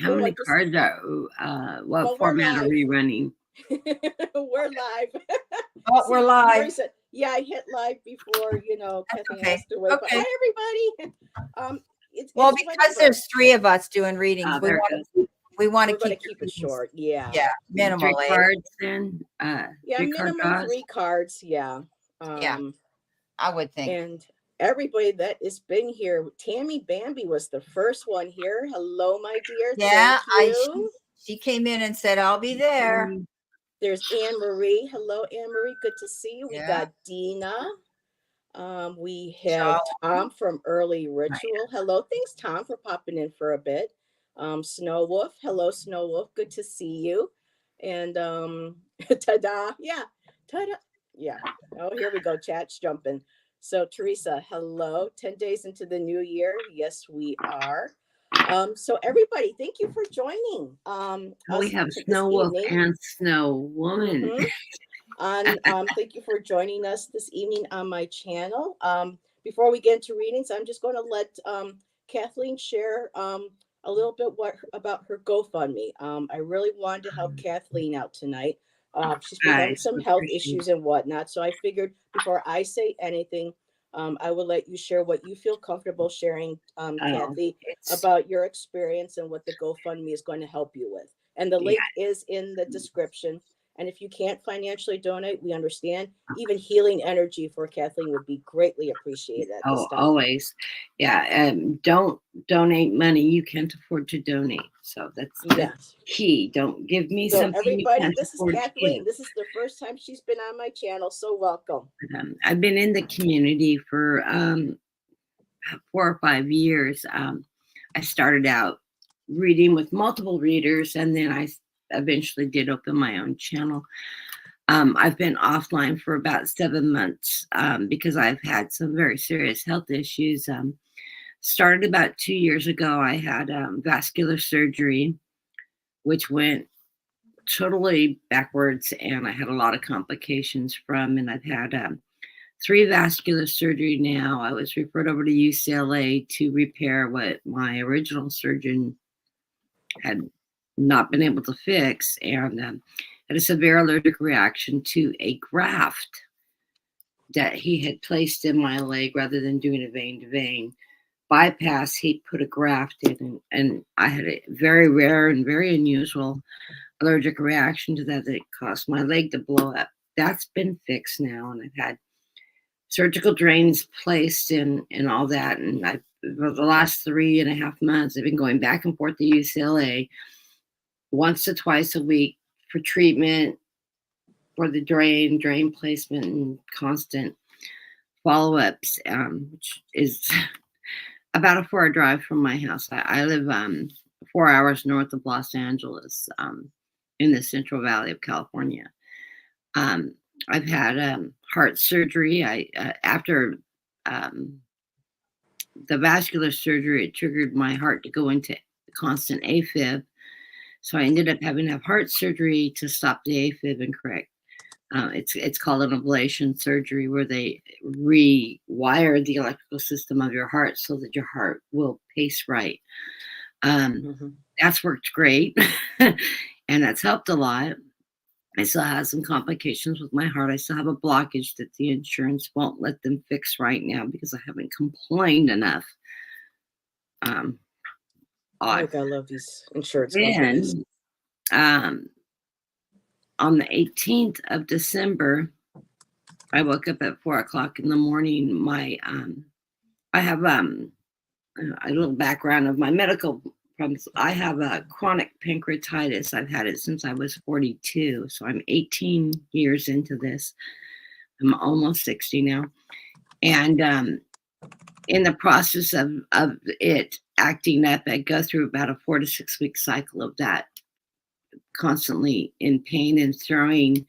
How many cards are, what format are we running? We're live. Oh, we're live. Teresa, yeah, I hit live before, Kathy okay. asked to wait. But hi, everybody. Well, because there's 3 of us doing readings, we want to keep it short. Yeah. Yeah, minimal. 3 cards then? Minimum 3 cards. Yeah. Yeah, I would think. And everybody that has been here, Tammy Bambi was the first one here. Hello, my dear. Yeah, thank you. She came in and said, "I'll be there." There's Anne Marie. Hello, Anne Marie. Good to see you. We got Dina. We have Tom from Early Ritual. Hello. Thanks, Tom, for popping in for a bit. Snow Wolf. Hello, Snow Wolf. Good to see you. And ta-da. Yeah. Ta-da. Yeah. Oh, here we go. Chat's jumping. So, Teresa, hello. 10 days into the new year. Yes, we are. So everybody, thank you for joining. We have Snow Wolf and Snow Woman. Thank you for joining us this evening on my channel. Before we get into readings, I'm just going to let Kathleen share a little bit about her GoFundMe. I really wanted to help Kathleen out tonight. She's been having some health issues and whatnot, so I figured before I say anything, I will let you share what you feel comfortable sharing, Kathy, about your experience and what the GoFundMe is going to help you with. And the link is in the description. And if you can't financially donate, we understand. Even healing energy for Kathleen would be greatly appreciated at this time. Always. Yeah. Don't donate money you can't afford to donate. So that's key. Don't give me something. Everybody, this is Kathleen. This is the first time she's been on my channel. So welcome. I've been in the community for 4 or 5 years. I started out reading with multiple readers, and then I eventually did open my own channel. I've been offline for about 7 months because I've had some very serious health issues. Started about 2 years ago. I had vascular surgery, which went totally backwards, and I had a lot of complications from, and I've had 3 vascular surgery now. I was referred over to UCLA to repair what my original surgeon had not been able to fix, and had a severe allergic reaction to a graft that he had placed in my leg rather than doing a vein to vein bypass. He put a graft in, and I had a very rare and very unusual allergic reaction to that caused my leg to blow up. That's been fixed now, and I've had surgical drains placed and all that, and for the last 3.5 months I've been going back and forth to UCLA once to twice a week for treatment for the drain placement and constant follow-ups, which is about a 4-hour drive from my house. I live 4 hours north of Los Angeles, in the Central Valley of California. I've had heart surgery. After the vascular surgery, it triggered my heart to go into constant AFib. So I ended up having to have heart surgery to stop the AFib and correct. It's called an ablation surgery, where they rewire the electrical system of your heart so that your heart will pace right. That's worked great, and that's helped a lot. I still have some complications with my heart. I still have a blockage that the insurance won't let them fix right now because I haven't complained enough. I love these insurance companies. On the 18th of December, I woke up at 4 o'clock in the morning. I have a little background of my medical problems. I have a chronic pancreatitis. I've had it since I was 42, so I'm 18 years into this. I'm almost 60 now, and in the process of it acting up, I go through about a 4 to 6 week cycle of that, constantly in pain and throwing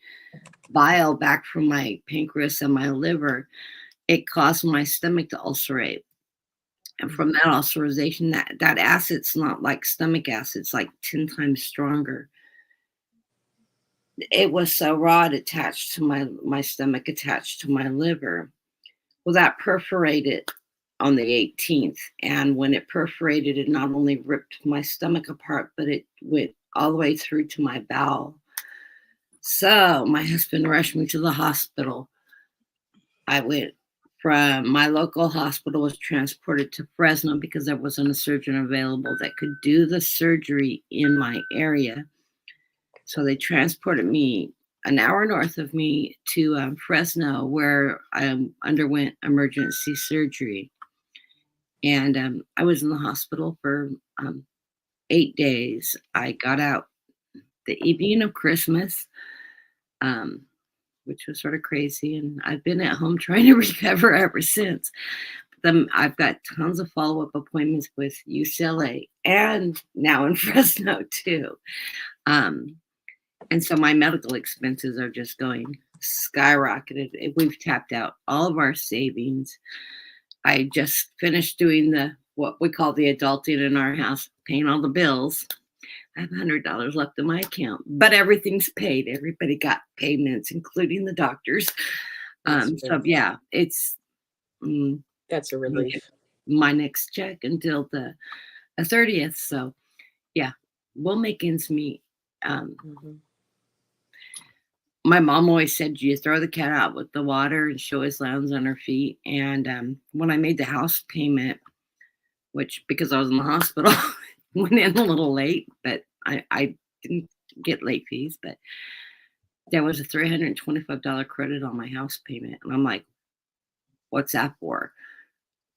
bile back from my pancreas and my liver. It caused my stomach to ulcerate. And from that ulcerization, that acid's not like stomach acid, it's like 10 times stronger. It was so raw, it attached to my stomach, attached to my liver. Well, that perforated on the 18th. And when it perforated, it not only ripped my stomach apart, but it went all the way through to my bowel. So my husband rushed me to the hospital. I went from my local hospital, was transported to Fresno because there wasn't a surgeon available that could do the surgery in my area. So they transported me an hour north of me to Fresno, where I underwent emergency surgery. And I was in the hospital for 8 days. I got out the evening of Christmas, which was sort of crazy. And I've been at home trying to recover ever since. I've got tons of follow-up appointments with UCLA and now in Fresno too. And so my medical expenses are just going skyrocketed. We've tapped out all of our savings. I just finished doing what we call the adulting in our house, paying all the bills. I have $100 left in my account, but everything's paid. Everybody got payments, including the doctors. So yeah, it's that's a relief. My next check until the 30th. So yeah, we'll make ends meet. My mom always said, you throw the cat out with the water and she always lands on her feet. And when I made the house payment, which because I was in the hospital, went in a little late, but I didn't get late fees, but there was a $325 credit on my house payment. And I'm like, what's that for?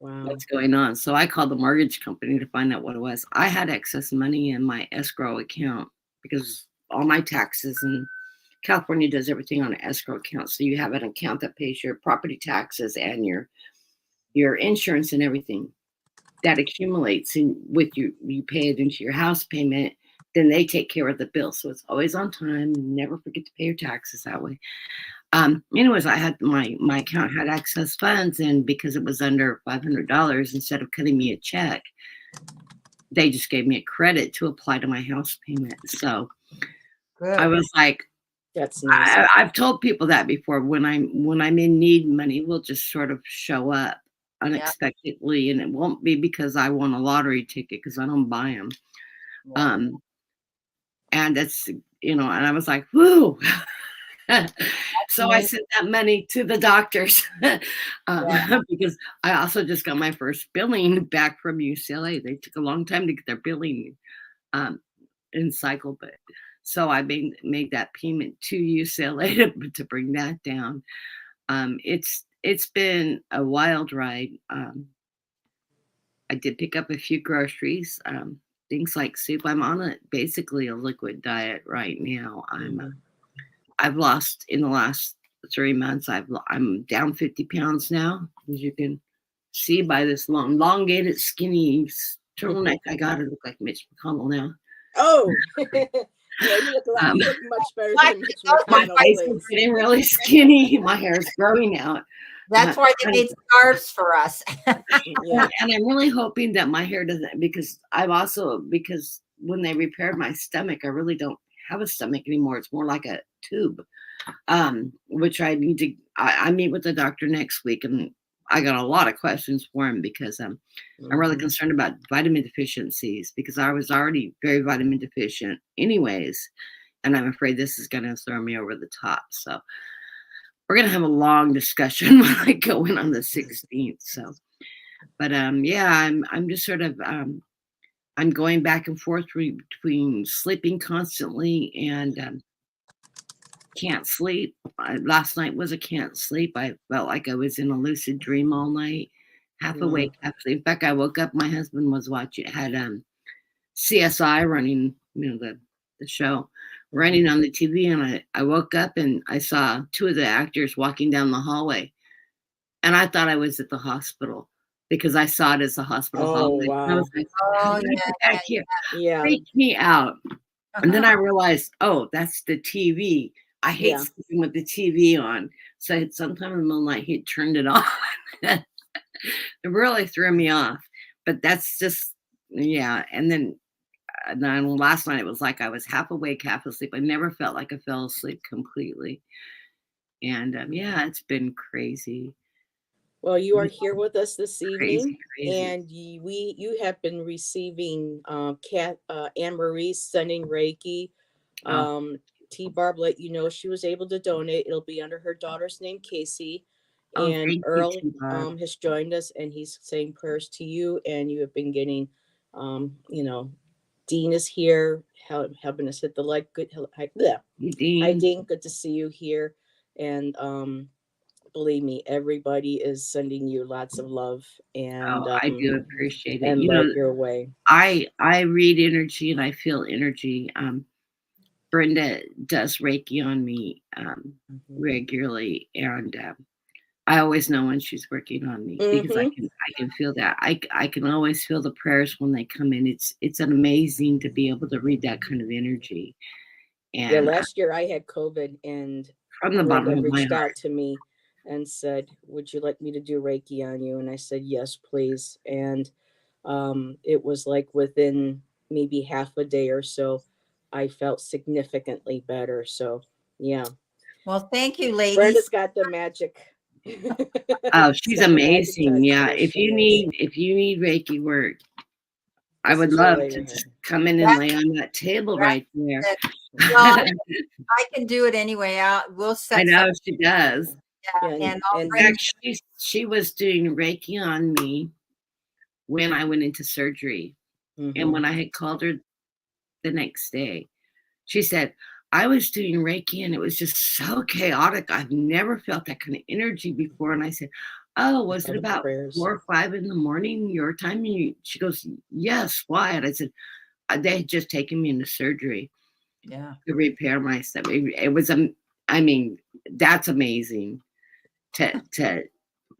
Wow. What's going on? So I called the mortgage company to find out what it was. I had excess money in my escrow account because all my taxes, and California does everything on an escrow account. So you have an account that pays your property taxes and your insurance and everything. That accumulates, and with you pay it into your house payment, then they take care of the bill. So it's always on time. Never forget to pay your taxes that way. Anyways, I had my account had excess funds, and because it was under $500, instead of cutting me a check, they just gave me a credit to apply to my house payment. So Good. I was like, that's nice. I've told people that before. When I'm in need, money will just sort of show up unexpectedly, and it won't be because I won a lottery ticket, because I don't buy them. And that's, and I was like, whoo. So I sent that money to the doctors because I also just got my first billing back from UCLA. They took a long time to get their billing in cycle, but so I made that payment to UCLA to bring that down. It's been a wild ride. I did pick up a few groceries, things like soup. I'm on basically a liquid diet right now. I've lost in the last 3 months. I'm down 50 pounds now, as you can see by this elongated, skinny turtleneck I got. It look like Mitch McConnell now. Oh, yeah, you look much better than Mitch McConnell. My face is getting really skinny. My hair is growing out. That's why they made scarves for us. And I'm really hoping that my hair doesn't, because when they repaired my stomach, I really don't have a stomach anymore. It's more like a tube, which I need to, I meet with the doctor next week, and I got a lot of questions for him because I'm really concerned about vitamin deficiencies, because I was already very vitamin deficient anyways. And I'm afraid this is going to throw me over the top. So we're going to have a long discussion when I go in on the 16th. So, but yeah, I'm just sort of, I'm going back and forth between sleeping constantly and can't sleep. Last night was a can't sleep. I felt like I was in a lucid dream all night, half awake, half asleep. In fact, I woke up, my husband was had CSI running, the show running on the TV, and I woke up and I saw two of the actors walking down the hallway, and I thought I was at the hospital because I saw it as a hospital hallway. Wow. And I was like, how did I get back here? Yeah. Freaked me out. And then I realized, oh, that's the TV. I hate sleeping with the TV on. So sometime in the middle of the night, he turned it on. It really threw me off. But that's just, And then last night, it was like I was half awake, half asleep. I never felt like I fell asleep completely. And it's been crazy. Well, you are here with us this evening, crazy. and you have been receiving Anne Marie sending Reiki. T Barb let you know she was able to donate. It'll be under her daughter's name, Casey. Oh, And thank you, Earl T-Barb. has joined us, and he's saying prayers to you. And you have been getting, Dean is here, helping us hit the light. Good, hi, Dean. hi, Dean. Good to see you here. And believe me, everybody is sending you lots of love and I do appreciate it. and You love know, your way. I read energy and I feel energy. Brenda does Reiki on me regularly, and I always know when she's working on me because I can feel that. I can always feel the prayers when they come in. It's amazing to be able to read that kind of energy. Yeah, And last year I had COVID, and from the bottom Brenda of my reached heart, out to me and said, "Would you like me to do Reiki on you?" And I said, "Yes, please." And it was like within maybe half a day or so, I felt significantly better. So, yeah. Well, thank you, ladies. Brenda's got the magic. oh, she's amazing. Yeah, Yes, if you need Reiki work, I this would is your love lady to hand. just come in and lay on that table right there. Well, I can do it anyway. We'll set. I know she does. Yeah, Yeah, and I'll and bring. Actually, she was doing Reiki on me when I went into surgery. And when I had called her the next day, she said, I was doing Reiki and it was just so chaotic. I've never felt that kind of energy before. And I said, oh, was it about prayers. 4 or 5 in the morning your time? She goes, yes, why? And I said, they had just taken me into surgery to repair myself. It was, I mean, that's amazing to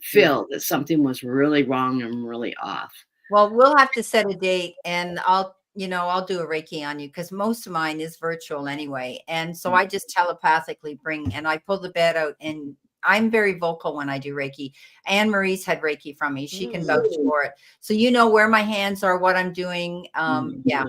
feel that something was really wrong and really off. Well, we'll have to set a date, and I'll do a Reiki on you because most of mine is virtual anyway. And so I just telepathically and I pull the bed out, and I'm very vocal when I do Reiki. Anne Marie's had Reiki from me. She can vouch for it. So you know where my hands are, what I'm doing. Yeah.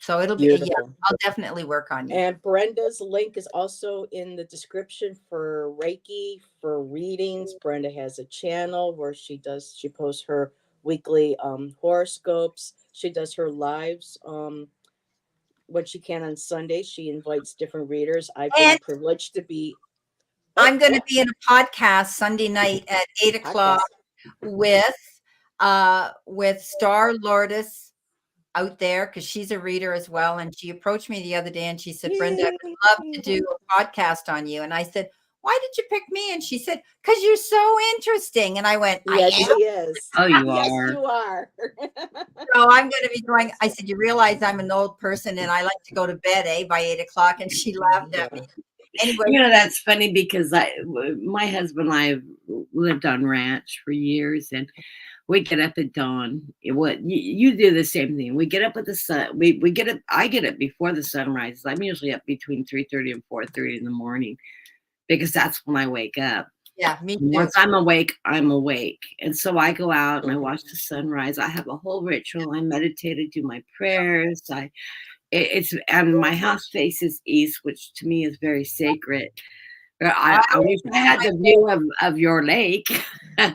So it'll be, I'll definitely work on you. And Brenda's link is also in the description for Reiki, for readings. Brenda has a channel where she posts her weekly horoscopes. She does her lives when she can on Sunday. She invites different readers. I've been privileged to be. I'm going to be in a podcast Sunday night at 8:00 with Star Lourdes out there, because she's a reader as well. And she approached me the other day and she said, Brenda, I would love to do a podcast on you. And I said, why did you pick me? And she said, because you're so interesting. And I went, yes, she is. Oh, you yes, are. you are. So I'm going to be going. I said, you realize I'm an old person and I like to go to bed, by 8:00. And she laughed at me. Anyway, you know, that's funny because my husband and I have lived on ranch for years, and we get up at dawn. You do the same thing. We get up with the sun. We get up. I get up before the sun rises. I'm usually up between 3:30 and 4:30 in the morning because that's when I wake up. Yeah, me too. Once I'm awake, I'm awake. And so I go out and I watch the sunrise. I have a whole ritual. I meditate, I do my prayers. And my house faces east, which to me is very sacred. I wish I had the view of your lake. I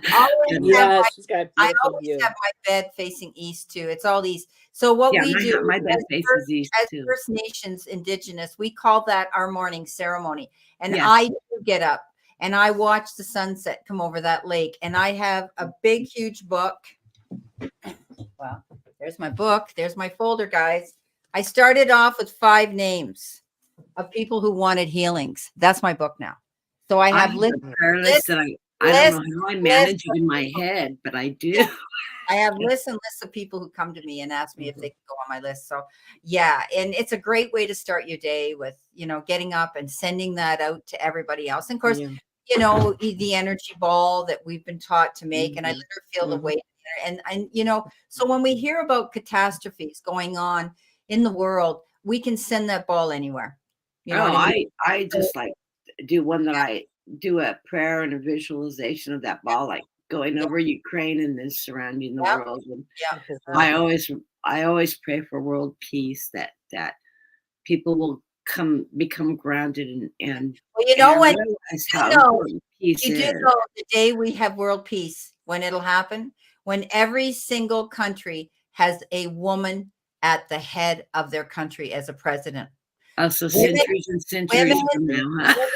always have my bed facing east too. It's all east. So what we do, my bed faces east too. First Nations Indigenous, we call that our morning ceremony. And Yes. I do get up and I watch the sunset come over that lake. And I have a big, huge book. Well, there's my book. There's my folder, guys. I started off with 5 names of people who wanted healings. That's my book now. So I have list that I don't know how I manage it in my head, but I do. I have lists and lists of people who come to me and ask me if they can go on my list. So yeah, and it's a great way to start your day with, getting up and sending that out to everybody else. And of course, the energy ball that we've been taught to make, and I literally feel the weight. And so when we hear about catastrophes going on in the world, we can send that ball anywhere. I just like do one that I do a prayer and a visualization of that ball, like going over Ukraine and then surrounding the world. And I always pray for world peace, that people will become grounded and Well, you know when realize you how know important peace you do is. know the day we have world peace, when it'll happen, when every single country has a woman at the head of their country as a president. Oh, so Women, centuries and centuries women, from now, huh?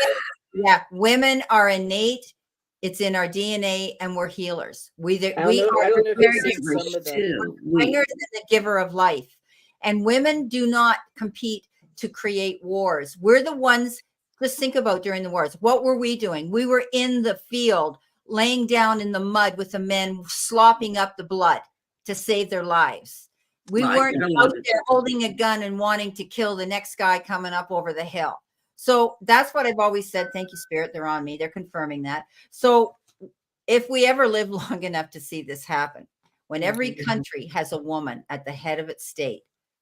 yeah, women are innate. It's in our DNA, and we're healers. We I are don't know if the you've seen Givers some of the. too. bringers and the giver of life. And women do not compete to create wars. We're the ones. Just think about during the wars. What were we doing? We were in the field, laying down in the mud with the men, slopping up the blood to save their lives. We Well, I weren't did a lot out of there holding a gun and wanting to kill the next guy coming up over the hill. So that's what I've always said. Thank you, Spirit. They're on me. They're confirming that. So if we ever live long enough to see this happen, when every country has a woman at the head of its state,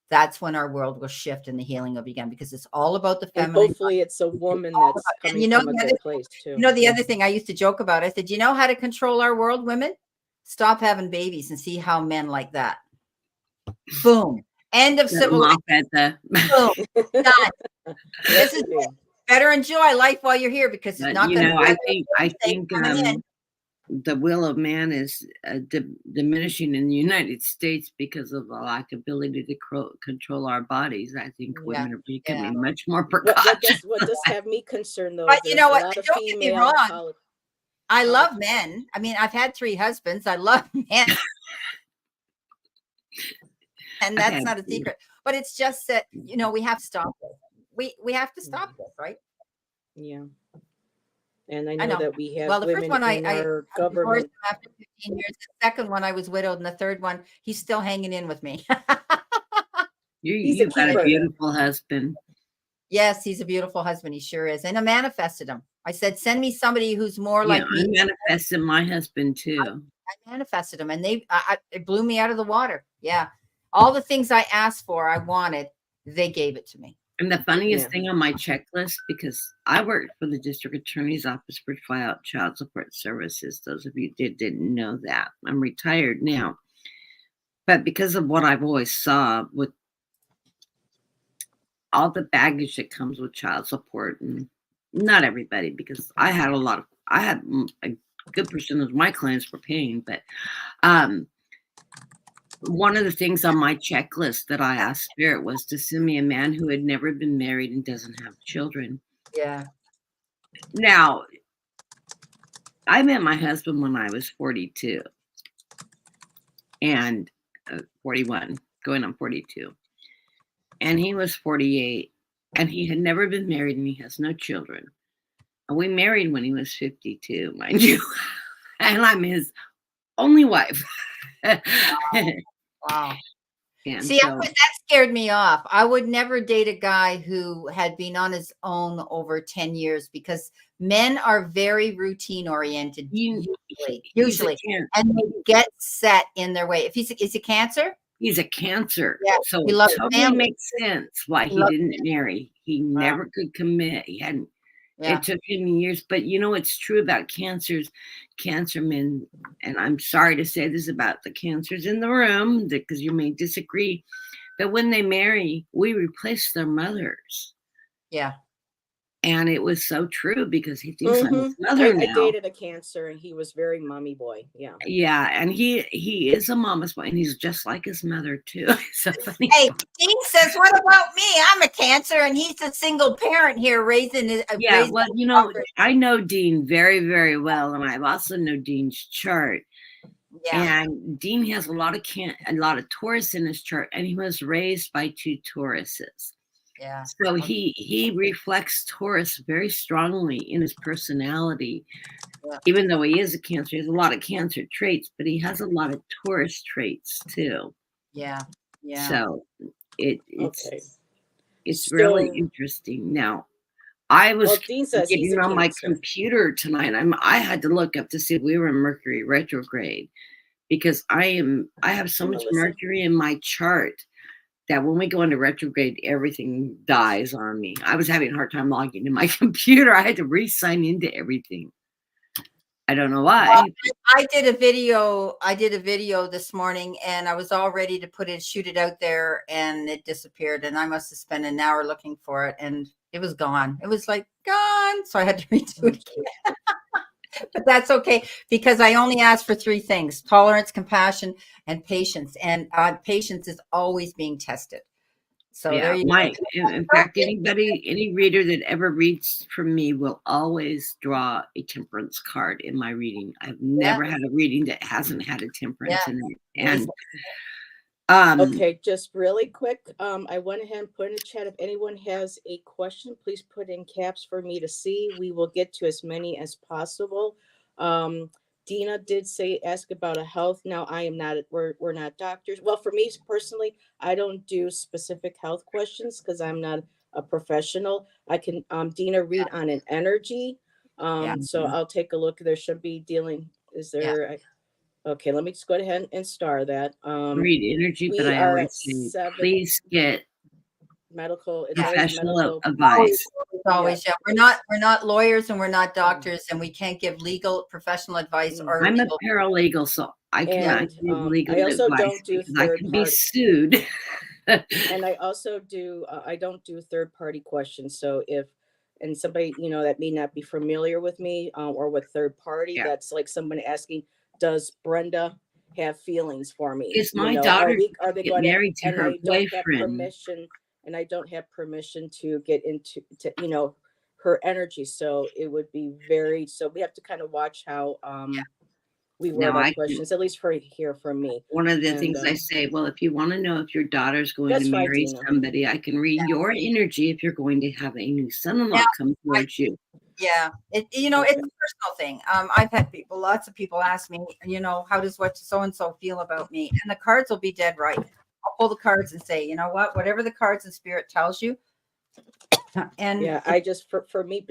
that's when our world will shift and the healing will begin, because it's all about the And feminine. hopefully it's a woman that's coming you know, from a the good other, place too. you know, the other thing I used to joke about, I said, you know how to control our world, women? Stop having babies and see how men like that. Boom. End of civilization. Boom. Done. This is it. Better enjoy life while you're here, because it's not going to. I think the will of man is diminishing in the United States because of the lack of ability to control our bodies. I think women are becoming much more precautious. What does have me concerned though? But you know what? Don't get me wrong. Politics. I love men. I mean, I've had 3 husbands. I love men. And that's not a secret. But it's just that, you know, we have to stop this. We have to stop this, right? Yeah. And I know that we have the women first one in our government. After 15 years. The second one I was widowed, and the third one he's still hanging in with me. You've got a beautiful husband. Yes, he's a beautiful husband. He sure is. And I manifested him. I said, send me somebody who's more like me. I manifested my husband too. I manifested him, and it blew me out of the water. Yeah. All the things I asked for, I wanted, they gave it to me. And the funniest thing on my checklist, because I worked for the district attorney's office for child support services. Those of you didn't know that. I'm retired now. But because of what I've always saw with all the baggage that comes with child support, and not everybody, because I had a good percentage of my clients were paying, but one of the things on my checklist that I asked Spirit was to send me a man who had never been married and doesn't have children. Yeah. Now, I met my husband when I was 42 and 41, going on 42. And he was 48, and he had never been married, and he has no children. And we married when he was 52, mind you. And I'm his only wife. Wow. And see, that scared me off. I would never date a guy who had been on his own over 10 years, because men are very routine oriented, usually, and they get set in their way. If is he Cancer? He's a Cancer. Yeah, so it totally makes sense why he didn't marry. He never could commit. He hadn't. Yeah. It took him years, but you know, it's true about Cancer men, and I'm sorry to say this about the Cancers in the room, because you may disagree, but when they marry, we replace their mothers. Yeah. And it was so true, because he thinks I'm his mother now. I dated a Cancer, and he was very mommy boy. Yeah. Yeah, and he is a mama's boy, and he's just like his mother too. So funny. Hey, Dean says, "What about me? I'm a Cancer, and he's a single parent here raising his." Well, you know, I know Dean very, very well, and I've also know Dean's chart. Yeah. And Dean has a lot of Taurus in his chart, and he was raised by 2 Tauruses. Yeah. So he reflects Taurus very strongly in his personality. Yeah. Even though he is a Cancer, he has a lot of Cancer traits, but he has a lot of Taurus traits too. Yeah. Yeah. So it's really interesting. Now, I was getting on my computer tonight. I had to look up to see if we were in Mercury retrograde, because I have so much Mercury in my chart that when we go into retrograde, everything dies on me. I was having a hard time logging in my computer. I had to re-sign into everything. I don't know Well, why. I did a video this morning, and I was all ready to shoot it out there, and it disappeared, and I must have spent an hour looking for it, and it was gone. It was like gone. So I had to redo it again. But that's okay, because I only asked for 3 things: tolerance, compassion, and patience. And patience is always being tested. So there Yeah, you in fact, any reader that ever reads from me will always draw a temperance card in my reading. I've Yeah. never had a reading that hasn't had a temperance Yeah. in it. Amazing. And Okay, just really quick, I went ahead and put in the chat. If anyone has a question, please put in caps for me to see. We will get to as many as possible. Dina did ask about a health. Now, I am not, we're not doctors. Well, for me personally, I don't do specific health questions because I'm not a professional. I can, Dina, read on an energy. Yeah. So I'll take a look. There should be is there, okay, let me just go ahead and star that. read energy, but We I are always at say, 7 please get medical. It's always professional medical. advice. Always, yeah. We're not lawyers, and we're not doctors, and we can't give legal professional advice or I'm a legal. paralegal, so I cannot And give legal I also advice don't do because I third can be party. sued. And I also do, I don't do third party questions. So and somebody, that may not be familiar with me or with third party, Yeah. that's like someone asking, does Brenda have feelings for me? Is my daughter Are they get going to, married to and her I don't have boyfriend? permission, to get into, her energy. So it would be so we have to kind of watch how, we word Now our I can. questions, at least for hear from me. One of the And things I say, well, if you want to know if your daughter's going to that's fine, marry Dina. somebody, I can read your energy if you're going to have a new son-in-law Yeah, come towards you. Yeah, it's a personal thing. I've had lots of people ask me, how does what so and so feel about me, and the cards will be dead right. I'll pull the cards and say, you know what, whatever the cards and spirit tells you. And yeah, I just for me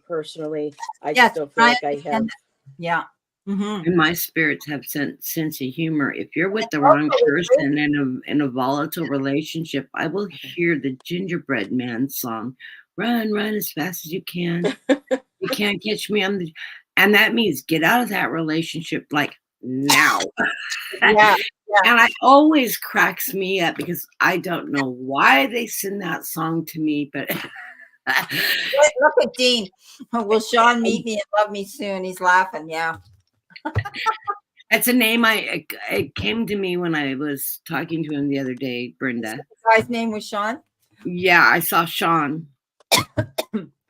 personally, I yes, just don't feel like I have. Yeah. Mm-hmm. And my spirits have sense of humor. If you're with the wrong person in a volatile relationship, I will hear the Gingerbread Man song, "Run, run as fast as you can. You can't catch me on the," and that means get out of that relationship like now. Yeah. And it always cracks me up because I don't know why they send that song to me, but Look at Dean. Will Sean meet me and love me soon? He's laughing. Yeah. it's a name it came to me when I was talking to him the other day, Brenda. The guy's name was Sean. Yeah, I saw Sean.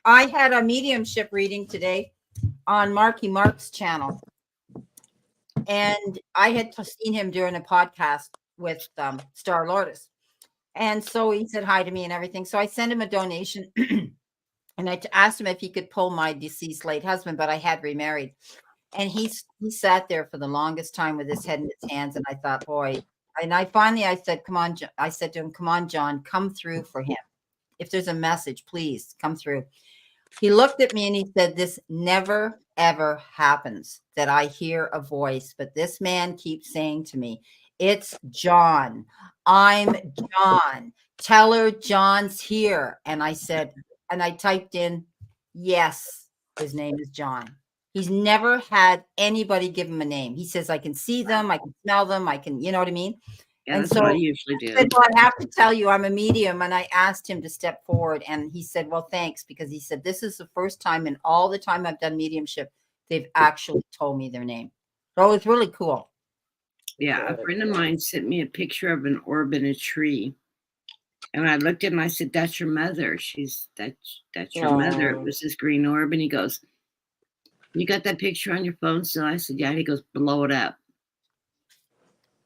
I had a mediumship reading today on Marky Mark's channel, and I had seen him during a podcast with Star Lourdes, and so he said hi to me and everything. So I sent him a donation, and I asked him if he could pull my deceased late husband, but I had remarried, and he sat there for the longest time with his head in his hands, and I thought, boy. And I said, come on, I said to him, come on, John, come through for him. If there's a message, please come through. He looked at me and he said, this never, ever happens that I hear a voice, but this man keeps saying to me, it's John. I'm John. Tell her John's here. And I said, and I typed in, yes, his name is John. He's never had anybody give him a name. He says, I can see them. I can smell them. I can, you know what I mean? Yeah, And that's so what I usually do. I said, well, I have to tell you, I'm a medium. And I asked him to step forward. And he said, well, thanks. Because he said, this is the first time in all the time I've done mediumship, they've actually told me their name. So it's really cool. Yeah, a friend of mine sent me a picture of an orb in a tree. And I looked at him and I said, that's your mother. That's your mother. It was this green orb. And he goes, you got that picture on your phone still? I said, yeah. And he goes, blow it up.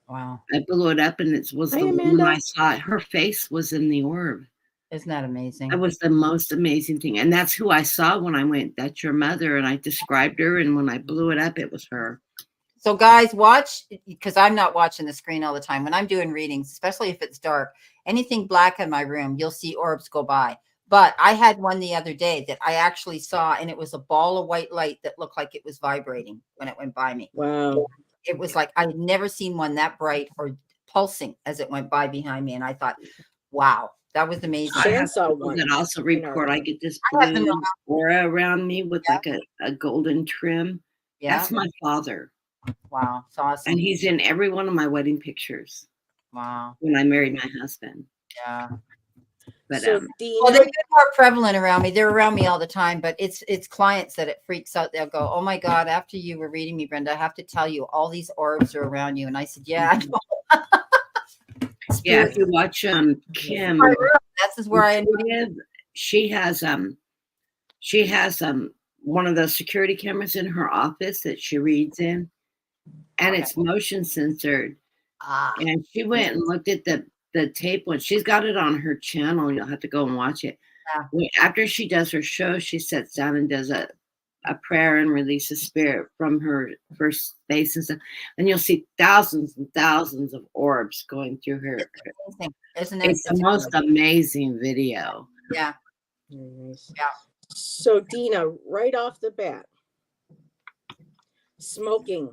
Wow. I blew it up and it was the woman I saw. Her face was in the orb. Isn't that amazing? That was the most amazing thing. And that's who I saw when I went, that's your mother. And I described her. And when I blew it up, it was her. So guys, watch, because I'm not watching the screen all the time. When I'm doing readings, especially if it's dark, anything black in my room, you'll see orbs go by. But I had one the other day that I actually saw, and it was a ball of white light that looked like it was vibrating when it went by me. Wow. It was like I had never seen one that bright or pulsing as it went by behind me. And I thought, wow, that was amazing. I have people that also report I get this blue aura around me with like a golden trim. Yeah. That's my father. Wow. It's awesome. And he's in every one of my wedding pictures. Wow. When I married my husband. Yeah. But So Dina, well, they've been more prevalent around me. They're around me all the time, but it's clients that it freaks out. They'll go, "Oh my God, after you were reading me, Brenda, I have to tell you, all these orbs are around you." And I said, "Yeah, I know." yeah, if you watch Kim, that's where I she has one of those security cameras in her office that she reads in, and it's motion censored. And she went and looked at the tape one. She's got it on her channel. You'll have to go and watch it. Yeah. After she does her show, she sits down and does a prayer and releases spirit from her first space and stuff. And you'll see thousands and thousands of orbs going through her. Isn't it? It's the most amazing video. Yeah. nice. Yeah. So Dina, right off the bat, smoking,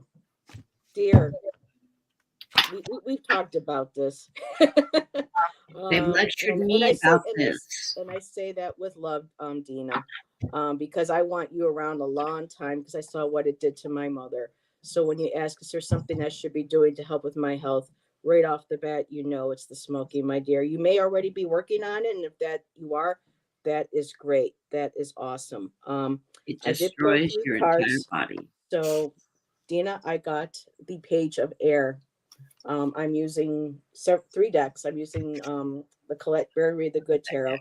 dear. We've talked about this. They've lectured me and about this. And I say that with love, Dina, because I want you around a long time because I saw what it did to my mother. So when you ask, is there something I should be doing to help with my health? Right off the bat, you know it's the smoking, my dear. You may already be working on it, and if that you are, that is great. That is awesome. It I did pull destroys 3 your cards. entire body. So, Dina, I got the Page of Air. I'm using 3 decks. I'm using the Colette Berry, the Good Tarot,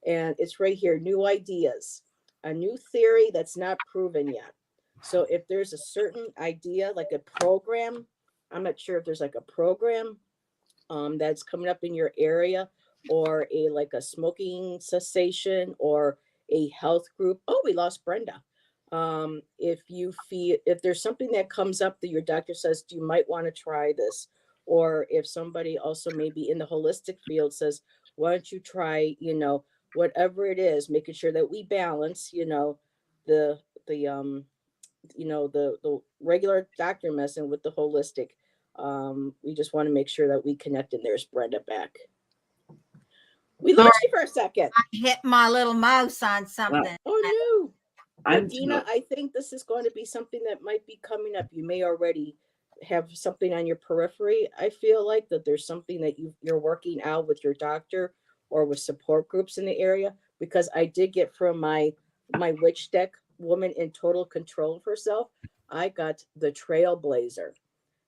and it's right here. New ideas, a new theory that's not proven yet. So if there's a certain idea, like a program, I'm not sure if there's like a program that's coming up in your area, or like a smoking cessation, or a health group. Oh, we lost Brenda. If there's something that comes up that your doctor says you might want to try this, or if somebody also maybe in the holistic field says, why don't you try, whatever it is, making sure that we balance, the the regular doctor medicine with the holistic. We just want to make sure that we connect, and there's Brenda back. We lost you for a second. I hit my little mouse on something. Oh no. I'm Dina, I think this is going to be something that might be coming up. You may already have something on your periphery. I feel like that there's something that you're working out with your doctor or with support groups in the area, because I did get from my witch deck, Woman in Total Control of Herself, I got the Trailblazer.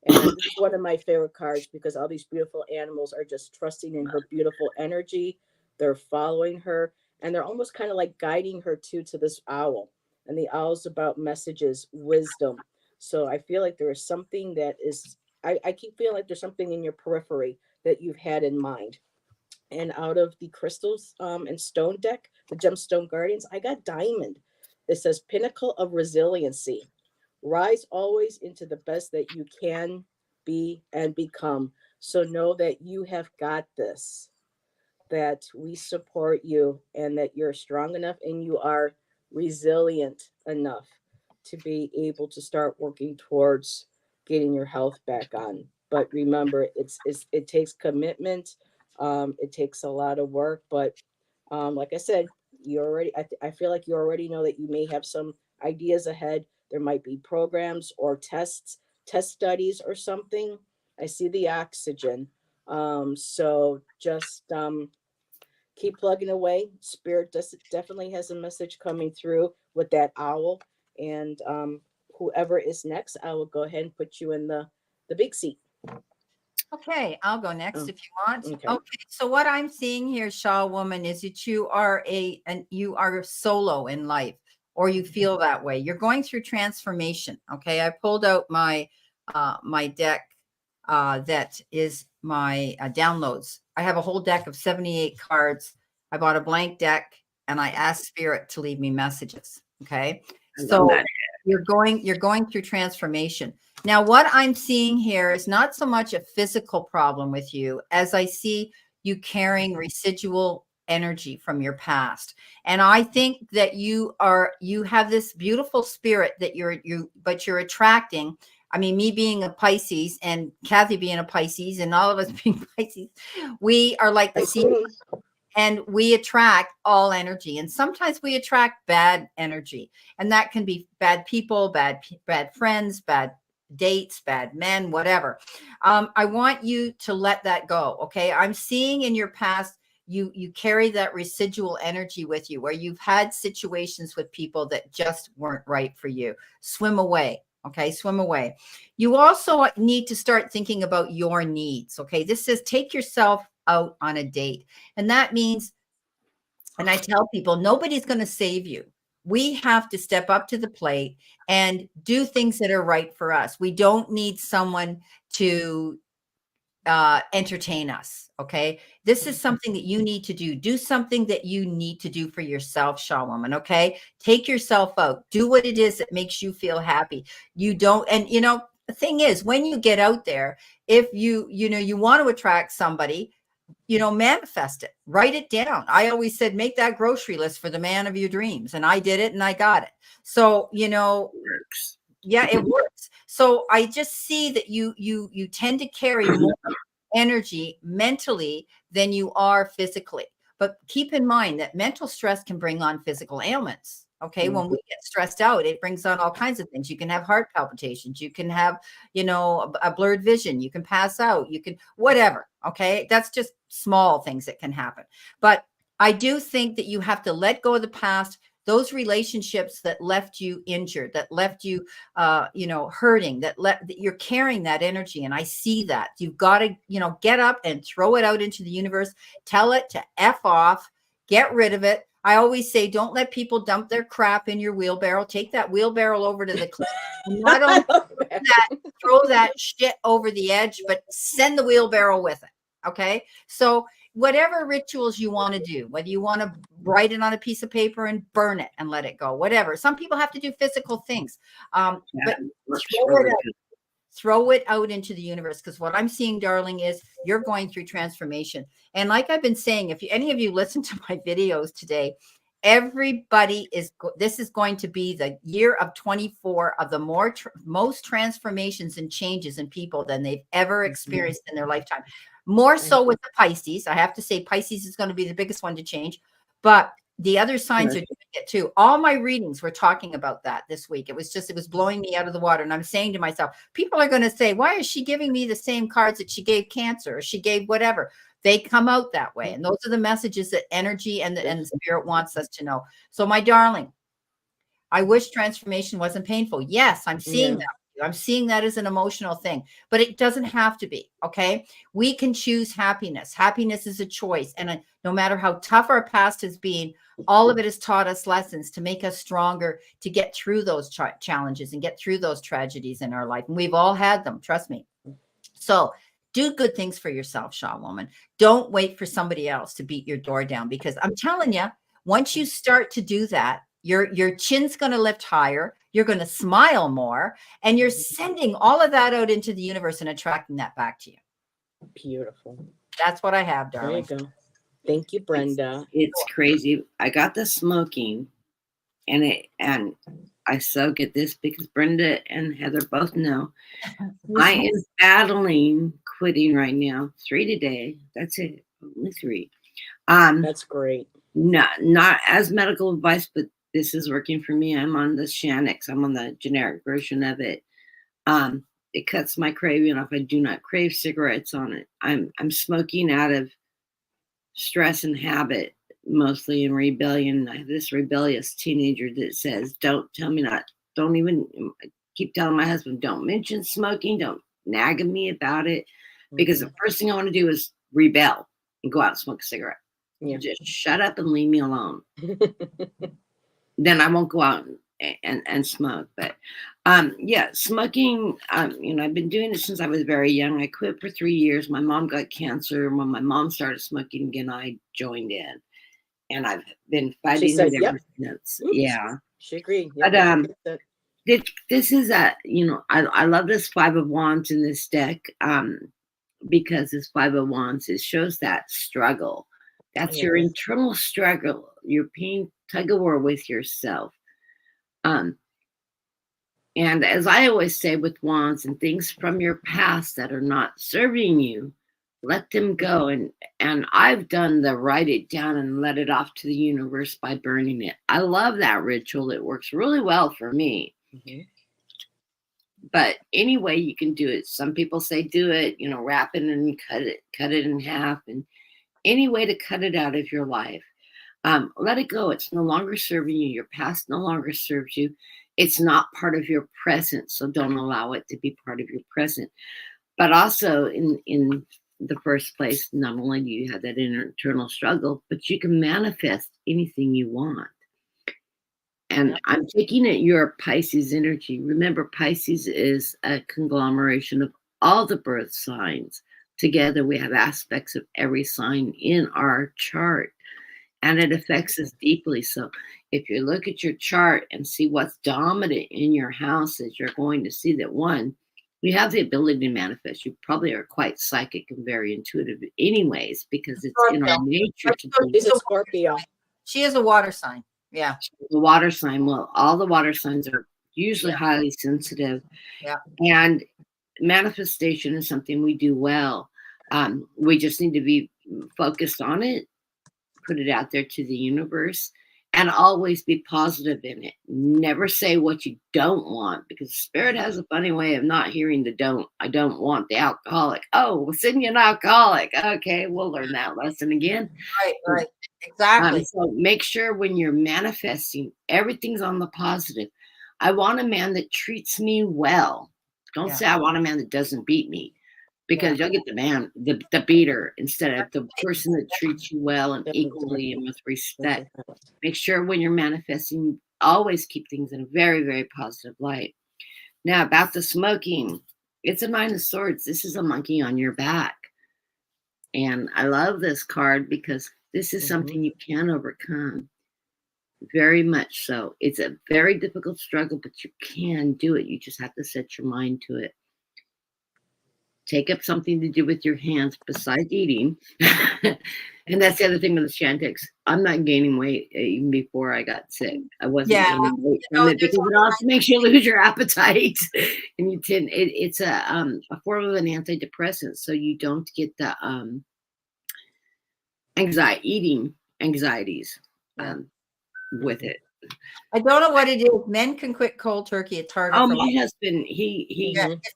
And this is one of my favorite cards because all these beautiful animals are just trusting in her beautiful energy. They're following her, and they're almost kind of like guiding her to this owl. And the owl's about messages, wisdom. So I feel like there is something that is, I keep feeling like there's something in your periphery that you've had in mind. And out of the crystals and stone deck, the Gemstone Guardians, I got Diamond. It says Pinnacle of Resiliency. Rise always into the best that you can be and become. So know that you have got this, that we support you, and that you're strong enough and you are resilient enough to be able to start working towards getting your health back on. But remember, it takes commitment. It takes a lot of work, but like I said, I feel like you already know that you may have some ideas ahead. There might be programs or test studies or something. I see the oxygen. So just keep plugging away. Spirit definitely has a message coming through with that owl. And whoever is next, I will go ahead and put you in the big seat. Okay, I'll go next if you want. Okay. So what I'm seeing here, Shaw Woman, is that you are you are solo in life, or you feel that way. You're going through transformation. Okay, I pulled out my my deck that is my downloads. I have a whole deck of 78 cards. I bought a blank deck and I asked Spirit to leave me messages. Okay, so you're going through transformation. Now, what I'm seeing here is not so much a physical problem with you as I see you carrying residual energy from your past. And I think that you have this beautiful spirit that but you're attracting. I mean, me being a Pisces and Kathy being a Pisces and all of us being Pisces, we are like the sea. And we attract all energy. And sometimes we attract bad energy. And that can be bad people, bad friends, bad dates, bad men, whatever. I want you to let that go. Okay. I'm seeing in your past, you carry that residual energy with you where you've had situations with people that just weren't right for you. Swim away. Okay. Swim away. You also need to start thinking about your needs. Okay. This says take yourself out on a date. And that means, and I tell people, nobody's going to save you. We have to step up to the plate and do things that are right for us. We don't need someone to entertain us. Okay. This is something that you need to do. Do something that you need to do for yourself, Shaw Woman. Okay. Take yourself out. Do what it is that makes you feel happy. You don't, and you know, the thing is, when you get out there, if you want to attract somebody, manifest it, write it down. I always said, make that grocery list for the man of your dreams. And I did it and I got it. So, Works. yeah, it works. So I just see that you tend to carry more energy mentally than you are physically. But keep in mind that mental stress can bring on physical ailments. Okay. When we get stressed out, it brings on all kinds of things. You can have heart palpitations. You can have, a blurred vision. You can pass out. You can, whatever. Okay. That's just small things that can happen. But I do think that you have to let go of the past, those relationships that left you injured, that left you, hurting, that you're carrying that energy. And I see that you've got to, get up and throw it out into the universe, tell it to F off, get rid of it. I always say, don't let people dump their crap in your wheelbarrow. Take that wheelbarrow over to the cliff. And not only throw that shit over the edge, but send the wheelbarrow with it. Okay. So whatever rituals you want to do, whether you want to write it on a piece of paper and burn it and let it go, whatever. Some people have to do physical things, but throw it out into the universe. Because what I'm seeing, darling, is you're going through transformation. And like I've been saying, if any of you listen to my videos today, everybody this is going to be the year of 24 of the most transformations and changes in people than they've ever experienced in their lifetime. More so with the Pisces. I have to say Pisces is going to be the biggest one to change, but the other signs are doing it too. All my readings were talking about that this week. It was blowing me out of the water. And I'm saying to myself, people are going to say, why is she giving me the same cards that she gave Cancer or she gave whatever? They come out that way. And those are the messages that energy and the spirit wants us to know. So my darling, I wish transformation wasn't painful. Yes, I'm seeing that. I'm seeing that as an emotional thing, but it doesn't have to be. Okay. We can choose happiness. Happiness is a choice. And no matter how tough our past has been, all of it has taught us lessons to make us stronger, to get through those challenges and get through those tragedies in our life. And we've all had them. Trust me. So do good things for yourself, Shaw Woman. Don't wait for somebody else to beat your door down, because I'm telling you, once you start to do that, your chin's going to lift higher. You're going to smile more, and you're sending all of that out into the universe and attracting that back to you. Beautiful. That's what I have, darling. There you go. Thank you, Brenda. It's crazy. I got the smoking, and I so get this because Brenda and Heather both know I am battling quitting right now. 3 today. That's it. Only 3. That's great. Not as medical advice, but this is working for me. I'm on the Xanax. I'm on the generic version of it. It cuts my craving off. I do not crave cigarettes on it. I'm smoking out of stress and habit, mostly in rebellion. I have this rebellious teenager that says, don't even keep telling my husband, don't mention smoking, don't nag me about it, because the first thing I want to do is rebel and go out and smoke a cigarette. Just shut up and leave me alone. Then I won't go out and smoke. But smoking, I've been doing it since I was very young. I quit for 3 years. My mom got cancer. When my mom started smoking again, I joined in. And I've been fighting it ever since. Oops. Yeah. She agreed. But this is I love this 5 of Wands in this deck, because this 5 of Wands, it shows that struggle. That's your internal struggle. You're being tug of war with yourself. And as I always say with wands and things from your past that are not serving you, let them go. And I've done the write it down and let it off to the universe by burning it. I love that ritual. It works really well for me. Mhm. But any way you can do it. Some people say do it, wrap it and cut it in half, and any way to cut it out of your life. Let it go. It's no longer serving you. Your past no longer serves you. It's not part of your present, so don't allow it to be part of your present. But also, in the first place, not only do you have that internal struggle, but you can manifest anything you want. And Yep. I'm taking it your Pisces energy. Remember, Pisces is a conglomeration of all the birth signs. Together, we have aspects of every sign in our chart, and it affects us deeply. So if you look at your chart and see what's dominant in your houses, you're going to see that, one, you have the ability to manifest. You probably are quite psychic and very intuitive anyways, because it's in our nature to do She's a Scorpio. She is a water sign. Yeah. the water sign. Well, all the water signs are usually Yeah. highly sensitive. Yeah. And manifestation is something we do well. We just need to be focused on it, put it out there to the universe, and always be positive in it. Never say what you don't want, because spirit has a funny way of not hearing the don't. I don't want the alcoholic. Oh, we'll send you an alcoholic. Okay, we'll learn that lesson again. Right. Exactly. So make sure when you're manifesting, everything's on the positive. I want a man that treats me well. Don't say I want a man that doesn't beat me, because you'll get the man, the beater, instead of the person that treats you well and equally and with respect. Make sure when you're manifesting, always keep things in a very, very positive light. Now, about the smoking, it's a Nine of Swords. This is a monkey on your back. And I love this card because this is something you can overcome. Very much so. It's a very difficult struggle, but you can do it. You just have to set your mind to it. Take up something to do with your hands besides eating. And that's the other thing with the Shantics. I'm not gaining weight even before I got sick. I wasn't gaining weight from it, because it also makes you lose your appetite. And you tend, it's a form of an antidepressant, so you don't get the eating anxieties with it. I don't know what it is. Men can quit cold turkey. It's harder. Oh, my husband,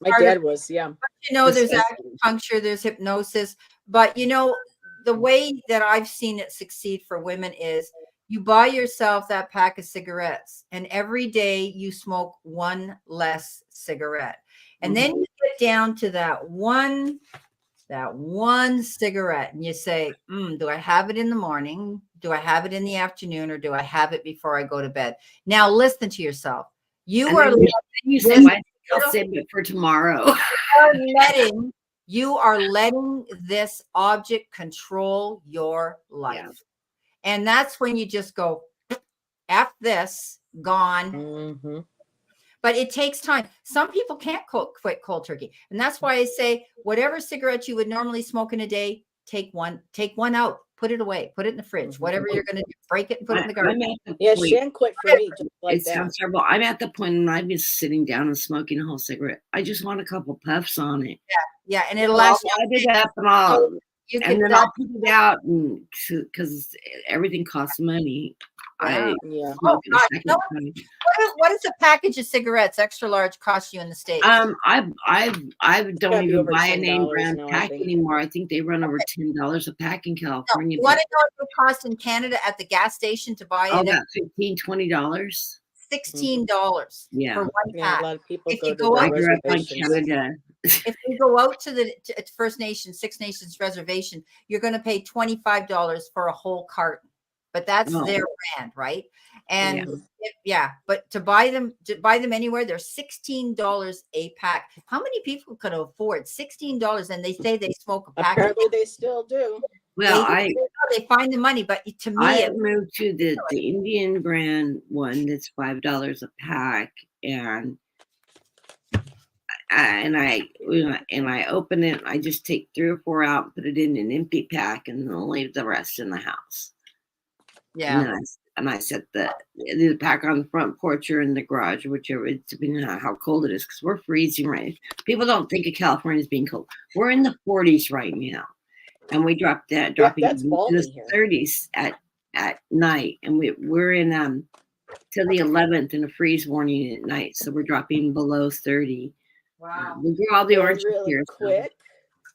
my dad was, But, there's acupuncture, there's hypnosis, but the way that I've seen it succeed for women is you buy yourself that pack of cigarettes, and every day you smoke one less cigarette, and then you get down to that one cigarette, and you say, do I have it in the morning? Do I have it in the afternoon? Or do I have it before I go to bed? Now listen to yourself. You are I'll save it for tomorrow. You are letting this object control your life. Yeah. And that's when you just go, F this, gone. But it takes time. Some people can't quit cold turkey. And that's why I say, whatever cigarette you would normally smoke in a day, take one out, put it away, put it in the fridge, whatever you're going to do, break it and put it in the garbage. Yeah, Shan quit for me. Just like it sounds terrible. I'm at the point when I'm just sitting down and smoking a whole cigarette. I just want a couple puffs on it. Yeah. And it'll last. I'll light it up and then I'll put it out, because everything costs money. What does a package of cigarettes extra large cost you in the States? I don't even buy a name brand pack anymore. I think they run over $10 a pack in California. You want to know what it costs in Canada at the gas station to buy it? About $15, $20. $16 for one pack. A lot of people if go you to go out to Canada. If you go out to the First Nations, Six Nations reservation, you're going to pay $25 for a whole carton. But that's their brand, right? And but to buy them anywhere, they're $16 a pack. How many people could afford $16? And they say they smoke a pack. Apparently, they still do. Well, they find the money, but to me, I moved to the Indian brand one that's $5 a pack, and I open it. I just take 3 or 4 out, put it in an empty pack, and then leave the rest in the house. Yeah. And I set the pack on the front porch or in the garage, whichever, depending on how cold it is, because we're freezing right. People don't think of California as being cold. We're in the 40s right now. and we dropped that, Yeah, dropping that's into balmy the here. 30s at night, and we're in till the 11th in a freeze warning at night, so we're dropping below 30. Wow. We grew all the And oranges really here. quick,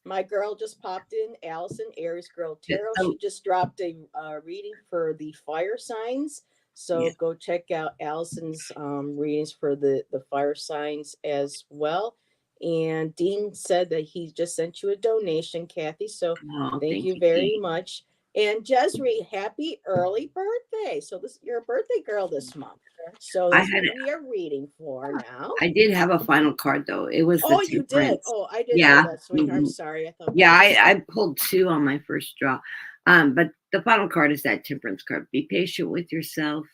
my girl just popped in, Allison, Aries girl tarot. So, She just dropped a reading for the fire signs. So yeah. go check out Allison's readings for the fire signs as well. And Dean said that he just sent you a donation, Kathy. So Oh, thank you you, very Kate. much. And Jesri, happy early birthday. So you're a birthday girl this month. So I that's had what we are reading for now. I did have a final card though. It was the Oh, you did. temperance. Oh, I didn't know Yeah. that, sweetheart. I'm Mhm. sorry. I thought. Yeah, I pulled 2 on my first draw. But the final card is that temperance card. Be patient with yourself.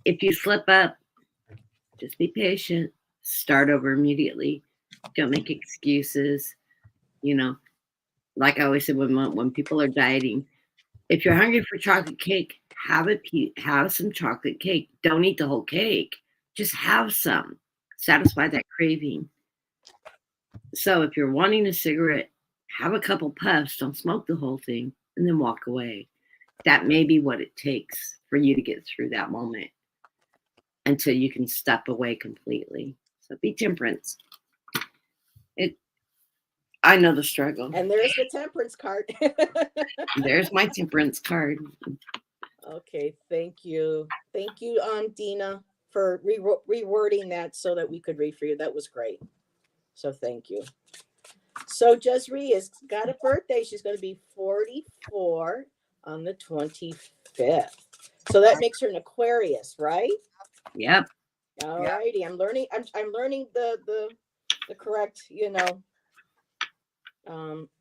If you slip up, just be patient. Start over immediately. Don't make excuses. You know, like I always said when people are dieting, if you're hungry for chocolate cake, have some chocolate cake. Don't eat the whole cake. Just have some. Satisfy that craving. So if you're wanting a cigarette, have a couple puffs, don't smoke the whole thing, and then walk away. That may be what it takes for you to get through that moment until you can step away completely. So be temperance. I know the struggle. And there's the temperance card. There's my temperance card. Okay, thank you. Thank you, Dina, for rewording that so that we could read for you. That was great. So thank you. So Jesri has got a birthday. She's going to be 44 on the 25th. So that makes her an Aquarius, right? Yep. All righty. I'm learning. I'm learning the correct,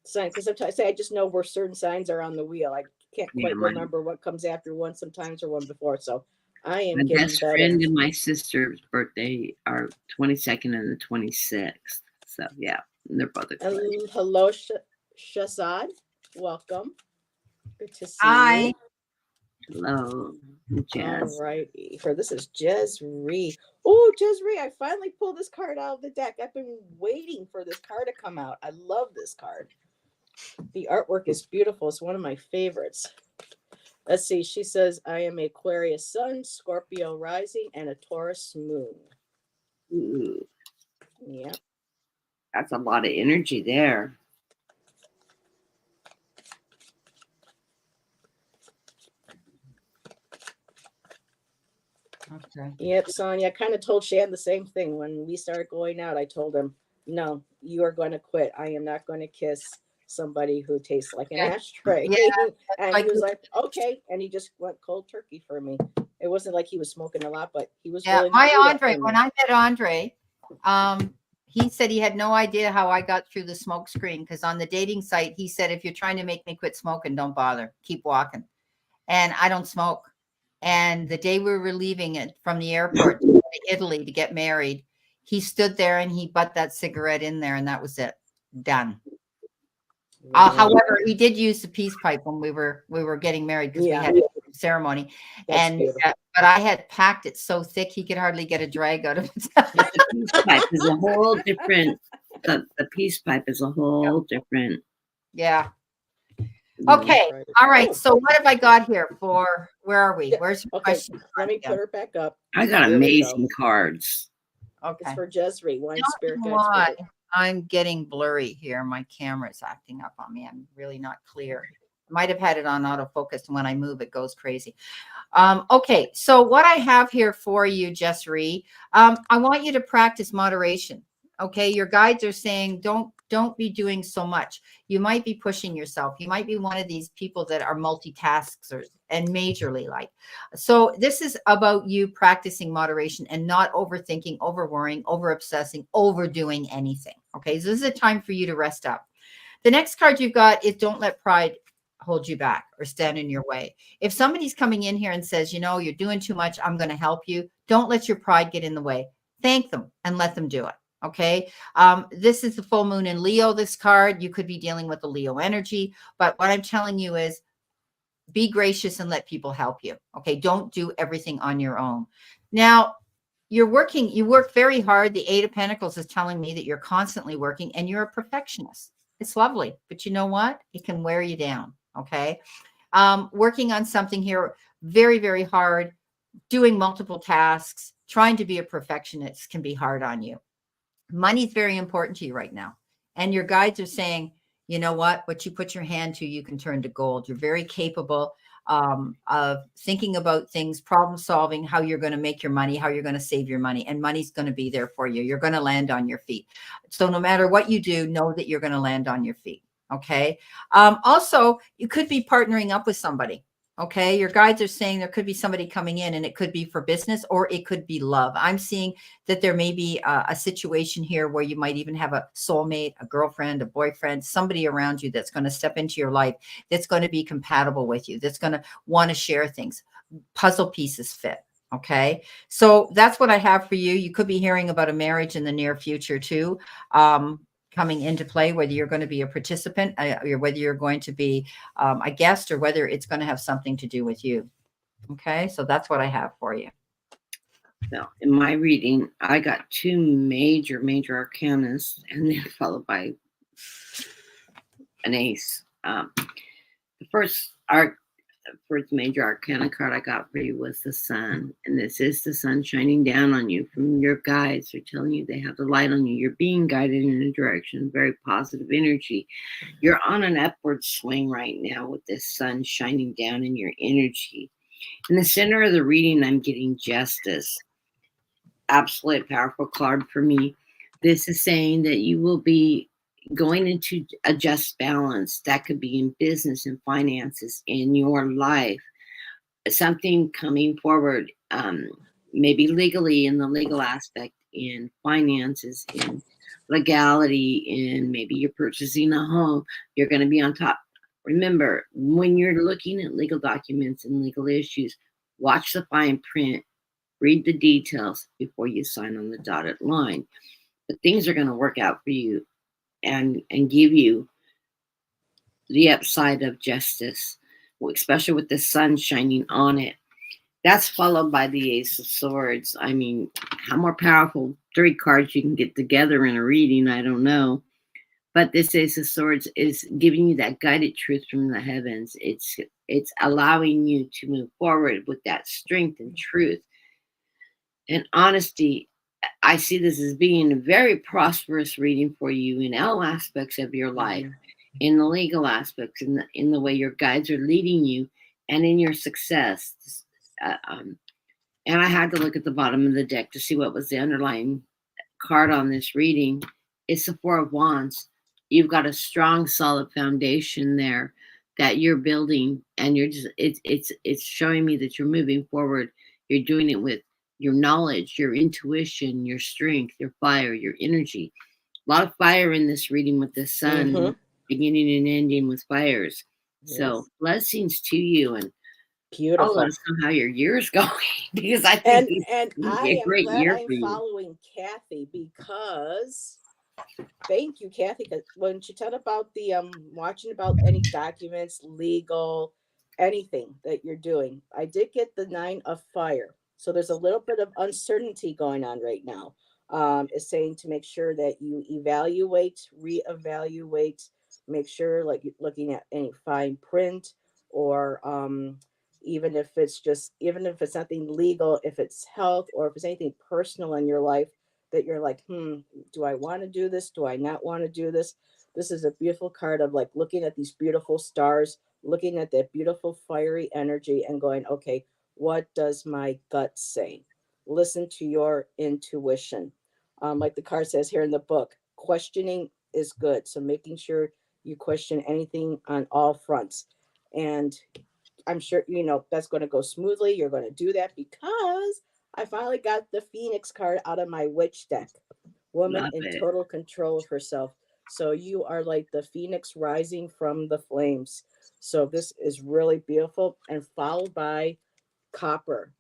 sign, because sometimes I say I just know where certain signs are on the wheel. I can't quite remember what comes after one sometimes or one before. So I am my getting best better. friend and my sister's birthday are 22nd and the 26th. So yeah, they're both Aquarius. Hello, Shazad. Welcome. Good to see you. Hello, Jazz. All righty. This is Jesri. Oh, Jesri, I finally pulled this card out of the deck. I've been waiting for this card to come out. I love this card. The artwork is beautiful. It's one of my favorites. Let's see. She says, I am Aquarius sun, Scorpio rising, and a Taurus moon. Ooh, Yeah. that's a lot of energy there. Okay. Yep, Sonia. I kind of told Shan the same thing when we started going out. I told him, no, you are going to quit. I am not going to kiss somebody who tastes like an ashtray. Yeah, and he was like, okay. And he just went cold turkey for me. It wasn't like he was smoking a lot, but he was willing to do Andre, that for when me. I met Andre, he said he had no idea how I got through the smoke screen, because on the dating site, he said, if you're trying to make me quit smoking, don't bother. Keep walking. And I don't smoke. And the day we were leaving it from the airport to Italy to get married, he stood there and he butt that cigarette in there, and that was it. Done. However, he did use the peace pipe when we were getting married, because we had a ceremony. But I had packed it so thick he could hardly get a drag out of it. The peace pipe is a whole different. The peace pipe is a whole different. Yeah. Okay. All right. So what have I got here for? Where are we? Where's your question? Let me put her back up. I got amazing cards. Okay. It's for Jesri. One spirit guide. Why I'm getting blurry here. My camera's acting up on me. I'm really not clear. I might have had it on autofocus, and when I move, it goes crazy. Okay. So what I have here for you, Jesri, I want you to practice moderation. Okay. Your guides are saying, don't be doing so much. You might be pushing yourself. You might be one of these people that are multitaskers and majorly like. So this is about you practicing moderation and not overthinking, over worrying, over obsessing, overdoing anything. Okay. So this is a time for you to rest up. The next card you've got is don't let pride hold you back or stand in your way. If somebody's coming in here and says, you're doing too much, I'm going to help you. Don't let your pride get in the way. Thank them and let them do it. Okay. This is the full moon in Leo. This card, you could be dealing with the Leo energy, but what I'm telling you is be gracious and let people help you. Okay. Don't do everything on your own. Now you work very hard. The 8 of Pentacles is telling me that you're constantly working and you're a perfectionist. It's lovely, but you know what? It can wear you down. Okay. Working on something here, very, very hard, doing multiple tasks, trying to be a perfectionist can be hard on you. Money is very important to you right now. And your guides are saying, you know what you put your hand to, you can turn to gold. You're very capable of thinking about things, problem solving, how you're going to make your money, how you're going to save your money. And money's going to be there for you. You're going to land on your feet. So no matter what you do, know that you're going to land on your feet. Okay. Also, you could be partnering up with somebody. Okay. Your guides are saying there could be somebody coming in, and it could be for business or it could be love. I'm seeing that there may be a situation here where you might even have a soulmate, a girlfriend, a boyfriend, somebody around you that's going to step into your life, that's going to be compatible with you, that's going to want to share things. Puzzle pieces fit. Okay. So that's what I have for you. You could be hearing about a marriage in the near future too. Coming into play, whether you're going to be a participant or whether you're going to be a guest, or whether it's going to have something to do with you. Okay. So that's what I have for you. Well, in my reading, I got two major arcanas, and then followed by an ace. The first major arcana card I got for you was the sun, and this is the sun shining down on you from your guides. They're telling you they have the light on you. You're being guided in a direction, very positive energy. You're on an upward swing right now with this sun shining down in your energy. In the center of the reading, I'm getting justice. Absolutely powerful card for me. This is saying that you will be going into a just balance. That could be in business and finances, in your life. Something coming forward, maybe legally, in the legal aspect, in finances, in legality, in maybe you're purchasing a home. You're going to be on top. Remember, when you're looking at legal documents and legal issues, watch the fine print. Read the details before you sign on the dotted line. But things are going to work out for you and give you the upside of justice, especially with the sun shining on it. That's followed by the Ace of Swords. I mean, how more powerful 3 cards you can get together in a reading, I don't know. But this Ace of Swords is giving you that guided truth from the heavens. It's allowing you to move forward with that strength and truth and honesty. I see this as being a very prosperous reading for you in all aspects of your life, in the legal aspects, in the way your guides are leading you, and in your success. And I had to look at the bottom of the deck to see what was the underlying card on this reading. It's the Four of Wands. You've got a strong, solid foundation there that you're building, and you're just it's showing me that you're moving forward. You're doing it with your knowledge, your intuition, your strength, your fire, your energy. A lot of fire in this reading with the sun, beginning and ending with fires. Yes. So blessings to you, and Beautiful. I'll let us know how your year's going, because I think And I a am great glad year I'm for you. following Kathy, because thank you, Kathy, because when she talked about the watching about any documents, legal, anything that you're doing, I did get the 9 of fire. So there's a little bit of uncertainty going on right now. It's saying to make sure that you evaluate, reevaluate, make sure, like you're looking at any fine print, or even if it's nothing legal, if it's health, or if it's anything personal in your life that you're like, do I want to do this? Do I not want to do this? This is a beautiful card of like looking at these beautiful stars, looking at that beautiful fiery energy and going, okay, what does my gut say? Listen to your intuition. Like the card says here in the book, questioning is good. So making sure you question anything on all fronts. And I'm sure, that's going to go smoothly. You're going to do that, because I finally got the Phoenix card out of my witch deck. Woman Love in it. total control of herself. So you are like the phoenix rising from the flames. So this is really beautiful. And followed by copper.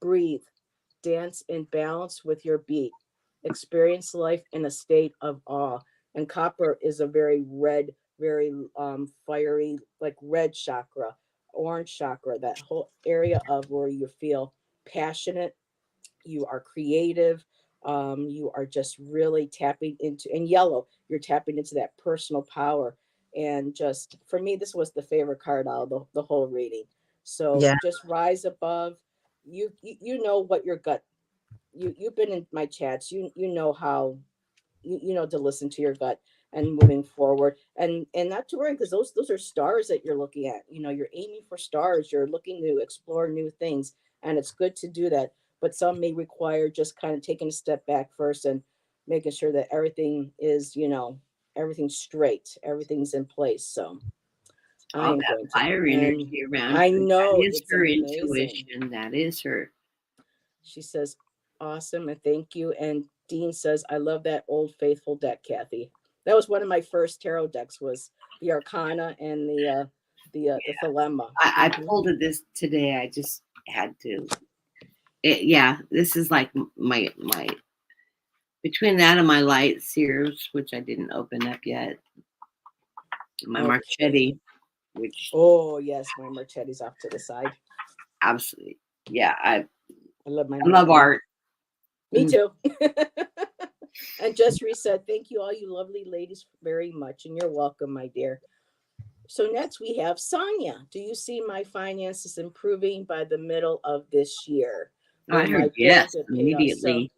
Breathe. Dance in balance with your beat. Experience life in a state of awe. And copper is a very red, very fiery, like red chakra, orange chakra, that whole area of where you feel passionate, you are creative, You are just really tapping into, and yellow, you're tapping into that personal power. And just for me, this was the favorite card out of the whole reading. So Yeah. just rise above. You know what your gut. You've been in my chats. You know how you know to listen to your gut and moving forward, and not to worry, because those are stars that you're looking at. You're aiming for stars. You're looking to explore new things, and it's good to do that. But some may require just kind of taking a step back first and making sure that everything is, everything's straight, everything's in place. So I All am that going to, fire and energy around I her. That know is it's her amazing. intuition. That is her. She says, awesome and thank you. And Dean says, I love that old faithful deck, Kathy. That was one of my first tarot decks, was the Arcana and the Thelema. I pulled it this today. I just had to. Yeah, this is like my between that and my light sears, which I didn't open up yet. My Okay. Marchetti, which Oh yes, my Marchetti's off to the side. absolutely, yeah, I love my love art. Me too. And Just Reset, thank you all you lovely ladies very much, and you're welcome, my dear. So next we have Sonia. Do you see my finances improving by the middle of this year? I Will my heard bills yes get paid off? immediately.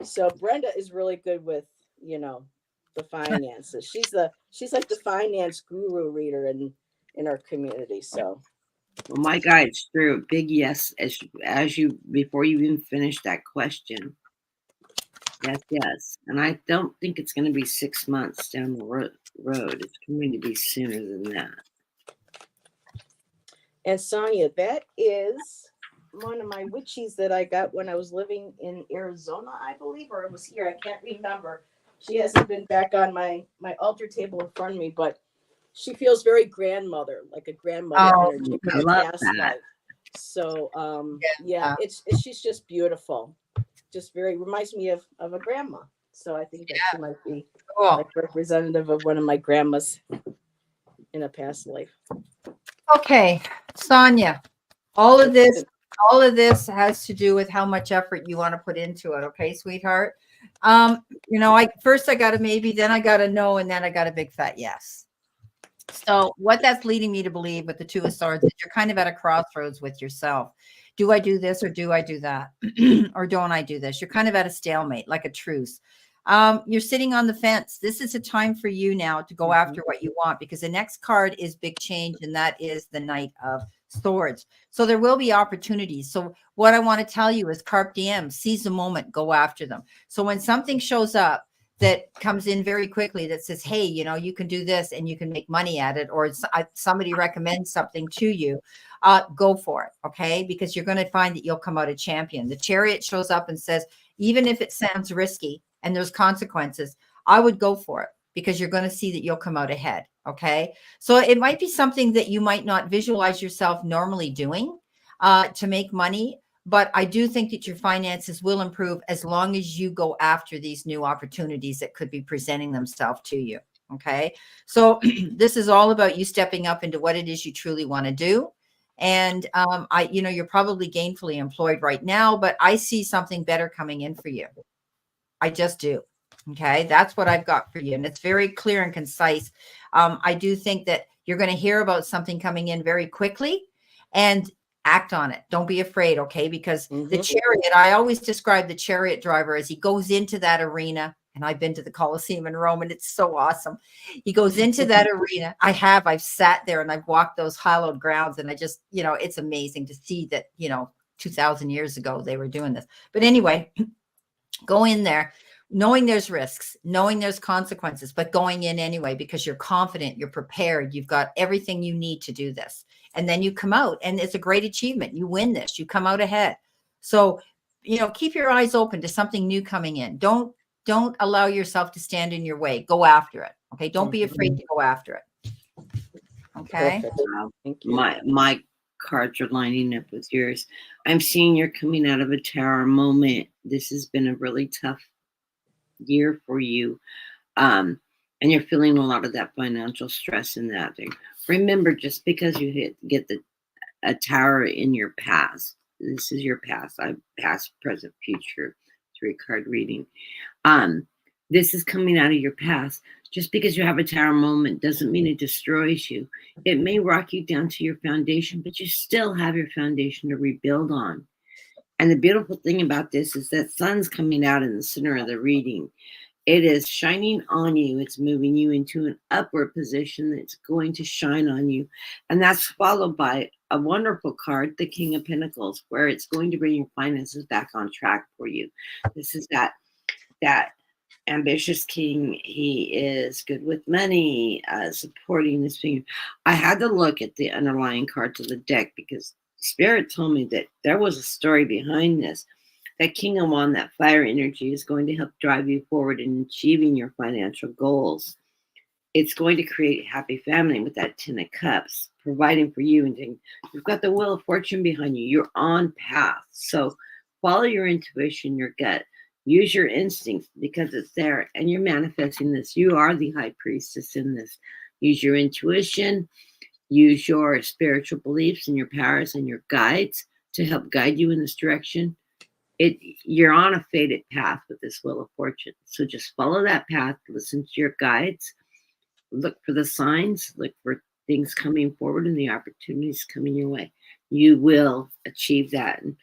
So Brenda is really good with, the finances. She's like the finance guru reader in our community. So Well, my guides threw a big yes as you before you even finish that question. Yes, yes, and I don't think it's going to be 6 months down the road. It's going to be sooner than that. And Sonia, that is one of my witchies that I got when I was living in Arizona, I believe, or it was here. I can't remember. She hasn't been back on my altar table in front of me, but she feels very grandmother, like a grandmother Oh, energy I from a love past that. life. So yeah, it's she's just beautiful. Just very reminds me of a grandma. So I think that she might be cool. like representative of one of my grandmas in a past life. Okay, Sonia, all of this has to do with how much effort you want to put into it. Okay, sweetheart. I got a maybe, then I got a no, and then I got a big fat yes. So what that's leading me to believe with the Two of Swords is you're kind of at a crossroads with yourself. Do I do this or do I do that? Or don't I do this? You're kind of at a stalemate, like a truce. You're sitting on the fence. This is a time for you now to go after what you want, because the next card is big change, and that is the Knight of Swords. So there will be opportunities. So what I want to tell you is carpe diem, seize the moment, go after them. So when something shows up that comes in very quickly that says, hey, you can do this and you can make money at it, or somebody recommends something to you, go for it. Okay. Because you're going to find that you'll come out a champion. The Chariot shows up and says, even if it sounds risky and there's consequences, I would go for it, because you're going to see that you'll come out ahead. Okay. So it might be something that you might not visualize yourself normally doing to make money. But I do think that your finances will improve as long as you go after these new opportunities that could be presenting themselves to you. Okay. So this is all about you stepping up into what it is you truly want to do. And you're probably gainfully employed right now, but I see something better coming in for you. I just do. Okay. That's what I've got for you. And it's very clear and concise. I do think that you're going to hear about something coming in very quickly, and act on it. Don't be afraid. Okay. Because the Chariot, I always describe the Chariot driver as he goes into that arena. And I've been to the Colosseum in Rome, and it's so awesome. He goes into that arena. I've sat there and I've walked those hallowed grounds, and I just, it's amazing to see that, 2000 years ago, they were doing this. But anyway, go in there knowing there's risks, knowing there's consequences, but going in anyway, because you're confident, you're prepared, you've got everything you need to do this. And then you come out, and it's a great achievement. You win this, you come out ahead. So, keep your eyes open to something new coming in. Don't allow yourself to stand in your way. Go after it. Okay. Don't be afraid to go after it. Okay. Thank you. My cards are lining up with yours. I'm seeing you're coming out of a tower moment. This has been a really tough year for you. And you're feeling a lot of that financial stress and that thing. Remember, just because you get a tower in your past, this is your past, past, present, future. 3-card reading. This is coming out of your past. Just because you have a tower moment doesn't mean it destroys you. It may rock you down to your foundation, but you still have your foundation to rebuild on. And the beautiful thing about this is that sun's coming out in the center of the reading. It is shining on you. It's moving you into an upward position that's going to shine on you. And that's followed by a wonderful card, the King of Pentacles, where it's going to bring your finances back on track for you. This is that ambitious king. He is good with money, supporting this thing. I had to look at the underlying cards of the deck because Spirit told me that there was a story behind this. That King of Wands, that fire energy, is going to help drive you forward in achieving your financial goals. It's going to create a happy family with that 10 of Cups, providing for you. And you've got the Wheel of Fortune behind you. You're on path. So follow your intuition, your gut. Use your instincts because it's there. And you're manifesting this. You are the high priestess in this. Use your intuition. Use your spiritual beliefs and your powers and your guides to help guide you in this direction. You're on a fated path with this Wheel of Fortune. So just follow that path, listen to your guides, look for the signs, look for things coming forward and the opportunities coming your way. You will achieve that. And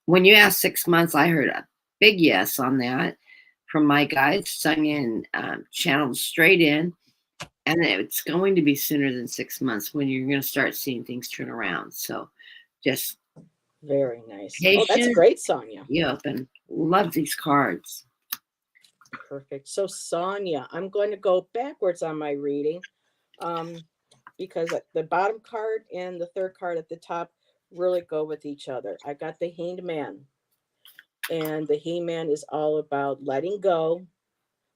when you asked 6 months, I heard a big yes on that from my guides, sung in, channeled straight in. And it's going to be sooner than 6 months when you're going to start seeing things turn around. So just Very nice. patient. Oh, that's great, Sonia. Yep, and love these cards. Perfect. So Sonia, I'm going to go backwards on my reading because the bottom card and the third card at the top really go with each other. I got the Hanged Man, and the Hanged Man is all about letting go,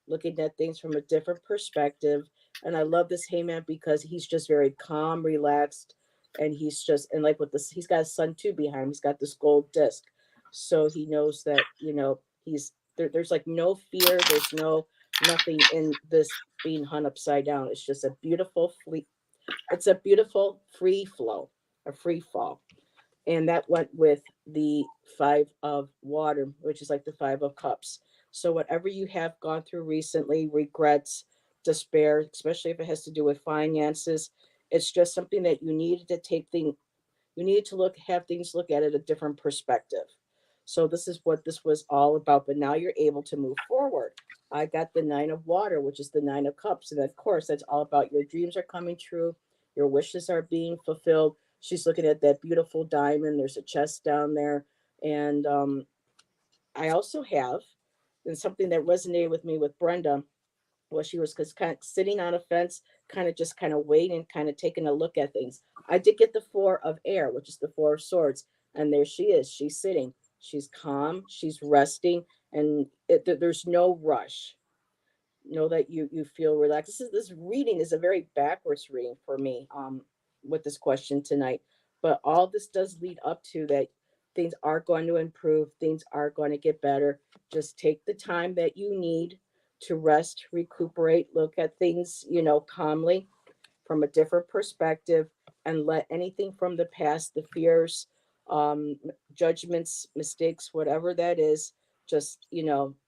looking at things from a different perspective. And I love this Hanged Man because he's just very calm, relaxed, and he's like with this, he's got a sun too behind him. He's got this gold disc, so he knows that there's like no fear. There's nothing in this being hung upside down. It's just a beautiful free flow, a free fall. And that went with the 5 of water, which is like the 5 of cups. So whatever you have gone through recently, regrets, despair, especially if it has to do with finances, it's just something that you needed to have things look at it a different perspective. So this is what this was all about. But now you're able to move forward. I got the 9 of water, which is the 9 of cups. And of course, that's all about your dreams are coming true. Your wishes are being fulfilled. She's looking at that beautiful diamond. There's a chest down there. And I also have, and something that resonated with me with Brenda, well, she was kind of sitting on a fence, kind of waiting, kind of taking a look at things. I did get the 4 of air, which is the 4 of swords. And there she is. She's sitting. She's calm. She's resting. And there's no rush. Know that you feel relaxed. This reading is a very backwards reading for me with this question tonight. But all this does lead up to that things are going to improve. Things are going to get better. Just take the time that you need to rest, recuperate, look at things, calmly from a different perspective, and let anything from the past, the fears, judgments, mistakes, whatever that is, just,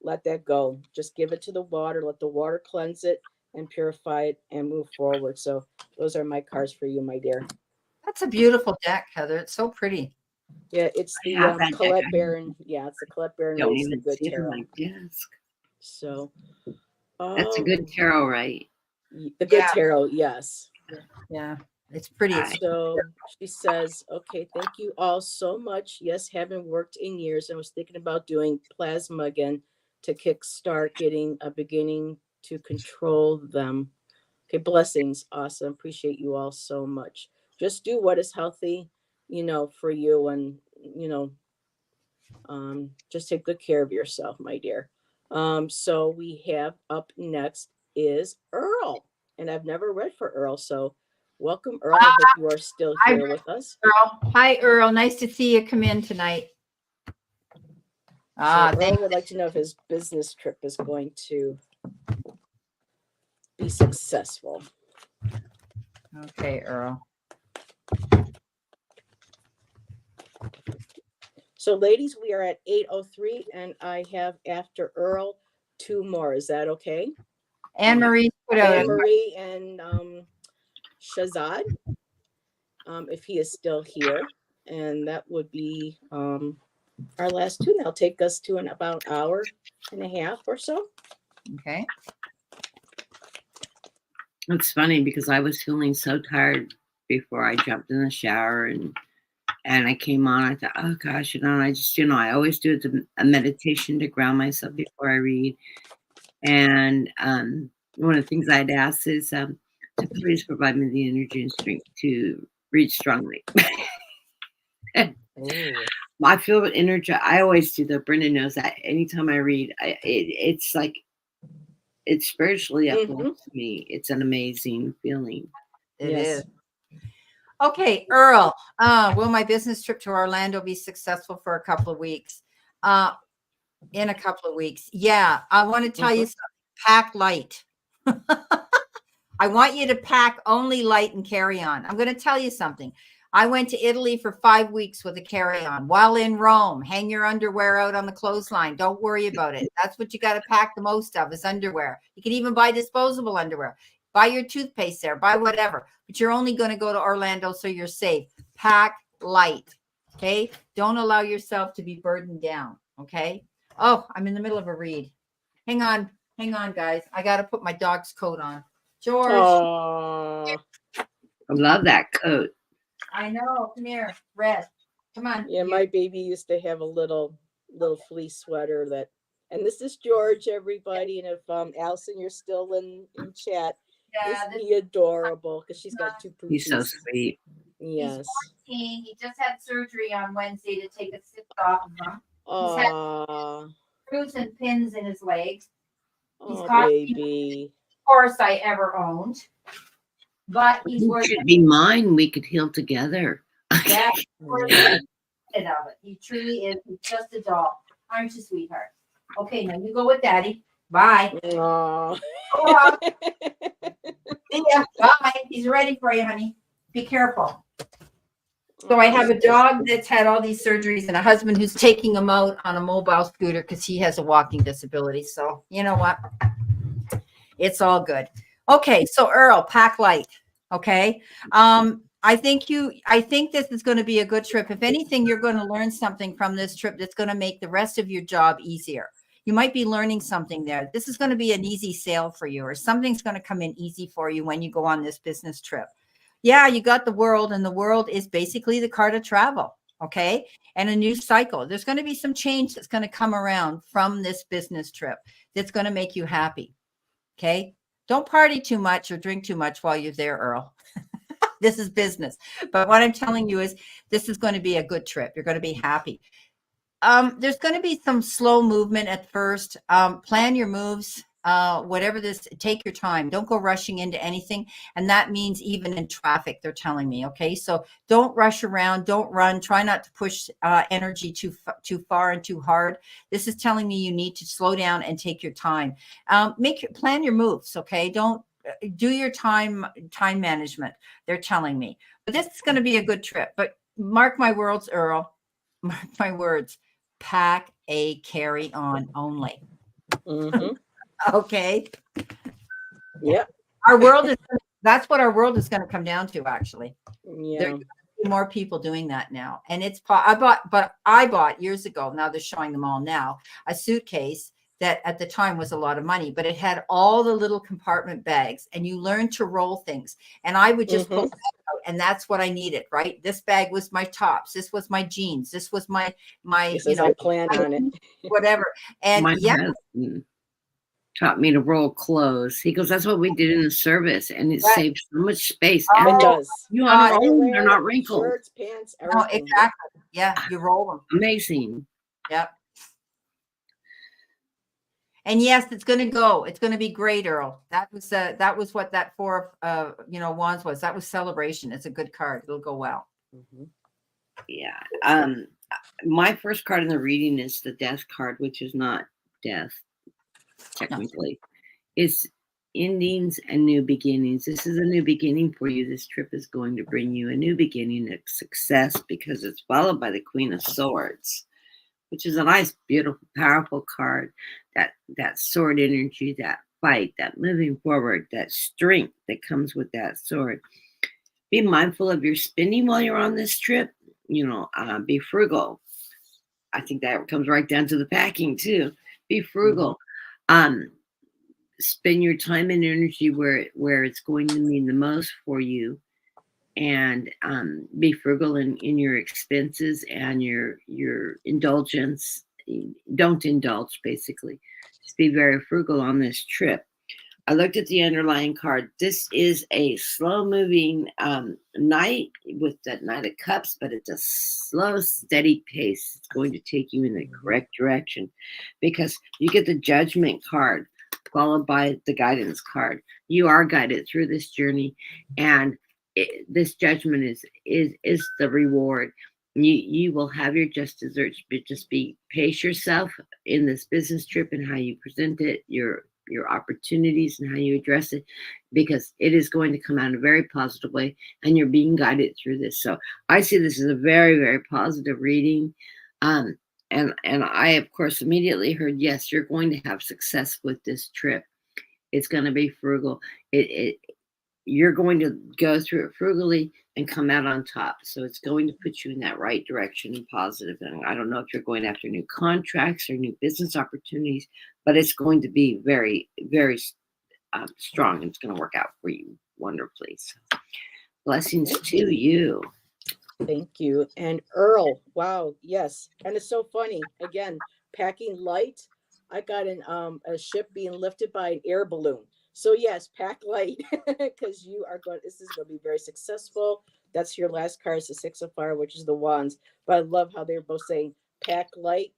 let that go. Just give it to the water, let the water cleanse it and purify it and move forward. So those are my cards for you, my dear. That's a beautiful deck, Heather. It's so pretty. Yeah, it's the Colette Baron. Yeah, it's the Colette Baron. Don't It's even the good see it on tarot. my desk. So That's a good tarot, right? The good tarot, yes. Yeah, it's pretty. So she says, okay, thank you all so much. Yes, haven't worked in years. I was thinking about doing plasma again to kickstart getting a beginning to control them. Okay, blessings. Awesome. Appreciate you all so much. Just do what is healthy, for you, and, just take good care of yourself, my dear. So we have up next is Earl, and I've never read for Earl. So welcome, Earl. I hope you are still here with us. Earl. Hi, Earl. Nice to see you come in tonight. So Earl would like to know if his business trip is going to be successful. Okay, Earl. So ladies, we are at 8:03 and I have after Earl 2 more. Is that okay? Anne Marie put out Anne Marie and Shazad, if he is still here. And that would be our last 2. That'll take us to about an hour and a half or so. Okay. It's funny because I was feeling so tired before I jumped in the shower and I came on. I thought, oh gosh, I just, I always do a meditation to ground myself before I read. And one of the things I'd ask is to please provide me the energy and strength to read strongly. I feel energy. I always do that. Brenda knows that. Anytime I read, it's like it's spiritually uplifts me. It's an amazing feeling. It is. Okay, Earl. Will my business trip to Orlando be successful for a couple of weeks? In a couple of weeks. Yeah, I want to tell you something. Pack light. I want you to pack only light and carry on. I'm going to tell you something. I went to Italy for 5 weeks with a carry-on. While in Rome, hang your underwear out on the clothesline. Don't worry about it. That's what you got to pack the most of is underwear. You can even buy disposable underwear. Buy your toothpaste there. Buy whatever. But you're only going to go to Orlando, so you're safe. Pack light. Okay? Don't allow yourself to be burdened down. Okay? Oh, I'm in the middle of a read. Hang on. Hang on, guys. I got to put my dog's coat on. George. Aww. I love that coat. I know. Come here. Red. Come on. Yeah, my baby used to have a little fleece sweater that, and this is George, everybody. And if Allison, you're still in chat, isn't he adorable? Because she's got 2 pooches. He's so sweet. Yes. He's 14. He just had surgery on Wednesday to take a cyst off of him. He's had screws and pins in his legs. He's baby. Horse I ever owned. But he's worth should be mine. We could heal together. Yeah, worth it of it. He truly is. He's just a doll. Aren't you, sweetheart? Okay, now you go with Daddy. Bye. Aww. See ya. Bye. He's ready for you, honey. Be careful. So I have a dog that's had all these surgeries and a husband who's taking him out on a mobile scooter because he has a walking disability. So you know what? It's all good. Okay, so Earl, pack light. Okay. I think this is going to be a good trip. If anything, you're going to learn something from this trip that's going to make the rest of your job easier. You might be learning something there. This is going to be an easy sale for you, or something's going to come in easy for you when you go on this business trip. Yeah, you got the world, and the world is basically the car to travel. Okay. And a new cycle. There's going to be some change that's going to come around from this business trip that's going to make you happy. Okay. Don't party too much or drink too much while you're there, Earl. This is business. But what I'm telling you is this is going to be a good trip. You're going to be happy. There's going to be some slow movement at first. Plan your moves. Whatever this, take your time. Don't go rushing into anything. And that means even in traffic, they're telling me. Okay. So don't rush around. Don't run. Try not to push energy too far and too hard. This is telling me you need to slow down and take your time. Plan your moves. Okay. Don't do your time management. They're telling me, but this is going to be a good trip. But mark my words, Earl, mark my words, pack a carry-on only. Okay. Yep. Our world is, that's what our world is going to come down to, actually. Yeah. There are more people doing that now. And I bought years ago, now they're showing them all now, a suitcase that at the time was a lot of money, but it had all the little compartment bags, and you learn to roll things. And I would just pull that out, and that's what I needed, right? This bag was my tops. This was my jeans. This was my I plan on it. Whatever. And my husband taught me to roll clothes. He goes, that's what we did in the service, and it saves so much space. It does. You unroll them, they're not wrinkled. Shirts, pants, everything. No, exactly. Yeah, you roll them. Amazing. Yep. And yes, it's going to go. It's going to be great, Earl. That was what that 4 of wands was. That was celebration. It's a good card. It'll go well. Yeah. My first card in the reading is the death card, which is not death, technically. It's endings and new beginnings. This is a new beginning for you. This trip is going to bring you a new beginning, a success, because it's followed by the Queen of Swords. which is a nice, beautiful, powerful card. That sword energy, that fight, that moving forward, that strength that comes with that sword. Be mindful of your spending while you're on this trip. Be frugal. I think that comes right down to the packing too. Be frugal. Spend your time and energy where it's going to mean the most for you, and be frugal in your expenses and your indulgence. Don't indulge, basically. Just be very frugal on this trip. I looked at the underlying card. This is a slow-moving knight with that Knight of Cups, but it's a slow, steady pace. It's going to take you in the correct direction, because you get the Judgment card followed by the Guidance card. You are guided through this journey, and this judgment is the reward. You will have your just desserts, but just pace yourself in this business trip and how you present it, your opportunities and how you address it, because it is going to come out in a very positive way, and you're being guided through this. So I see this as a very, very positive reading. And I, of course, immediately heard, yes, you're going to have success with this trip. It's going to be frugal. You're going to go through it frugally and come out on top. So it's going to put you in that right direction and positive. And I don't know if you're going after new contracts or new business opportunities, but it's going to be very, very strong, and it's going to work out for you wonderfully. So blessings to you. Thank you. And Earl, wow, yes. And it's so funny. Again, packing light. I got a ship being lifted by an air balloon. So yes, pack light, because this is going to be very successful. That's your last card, is the Six of Fire, which is the Wands. But I love how they're both saying pack light,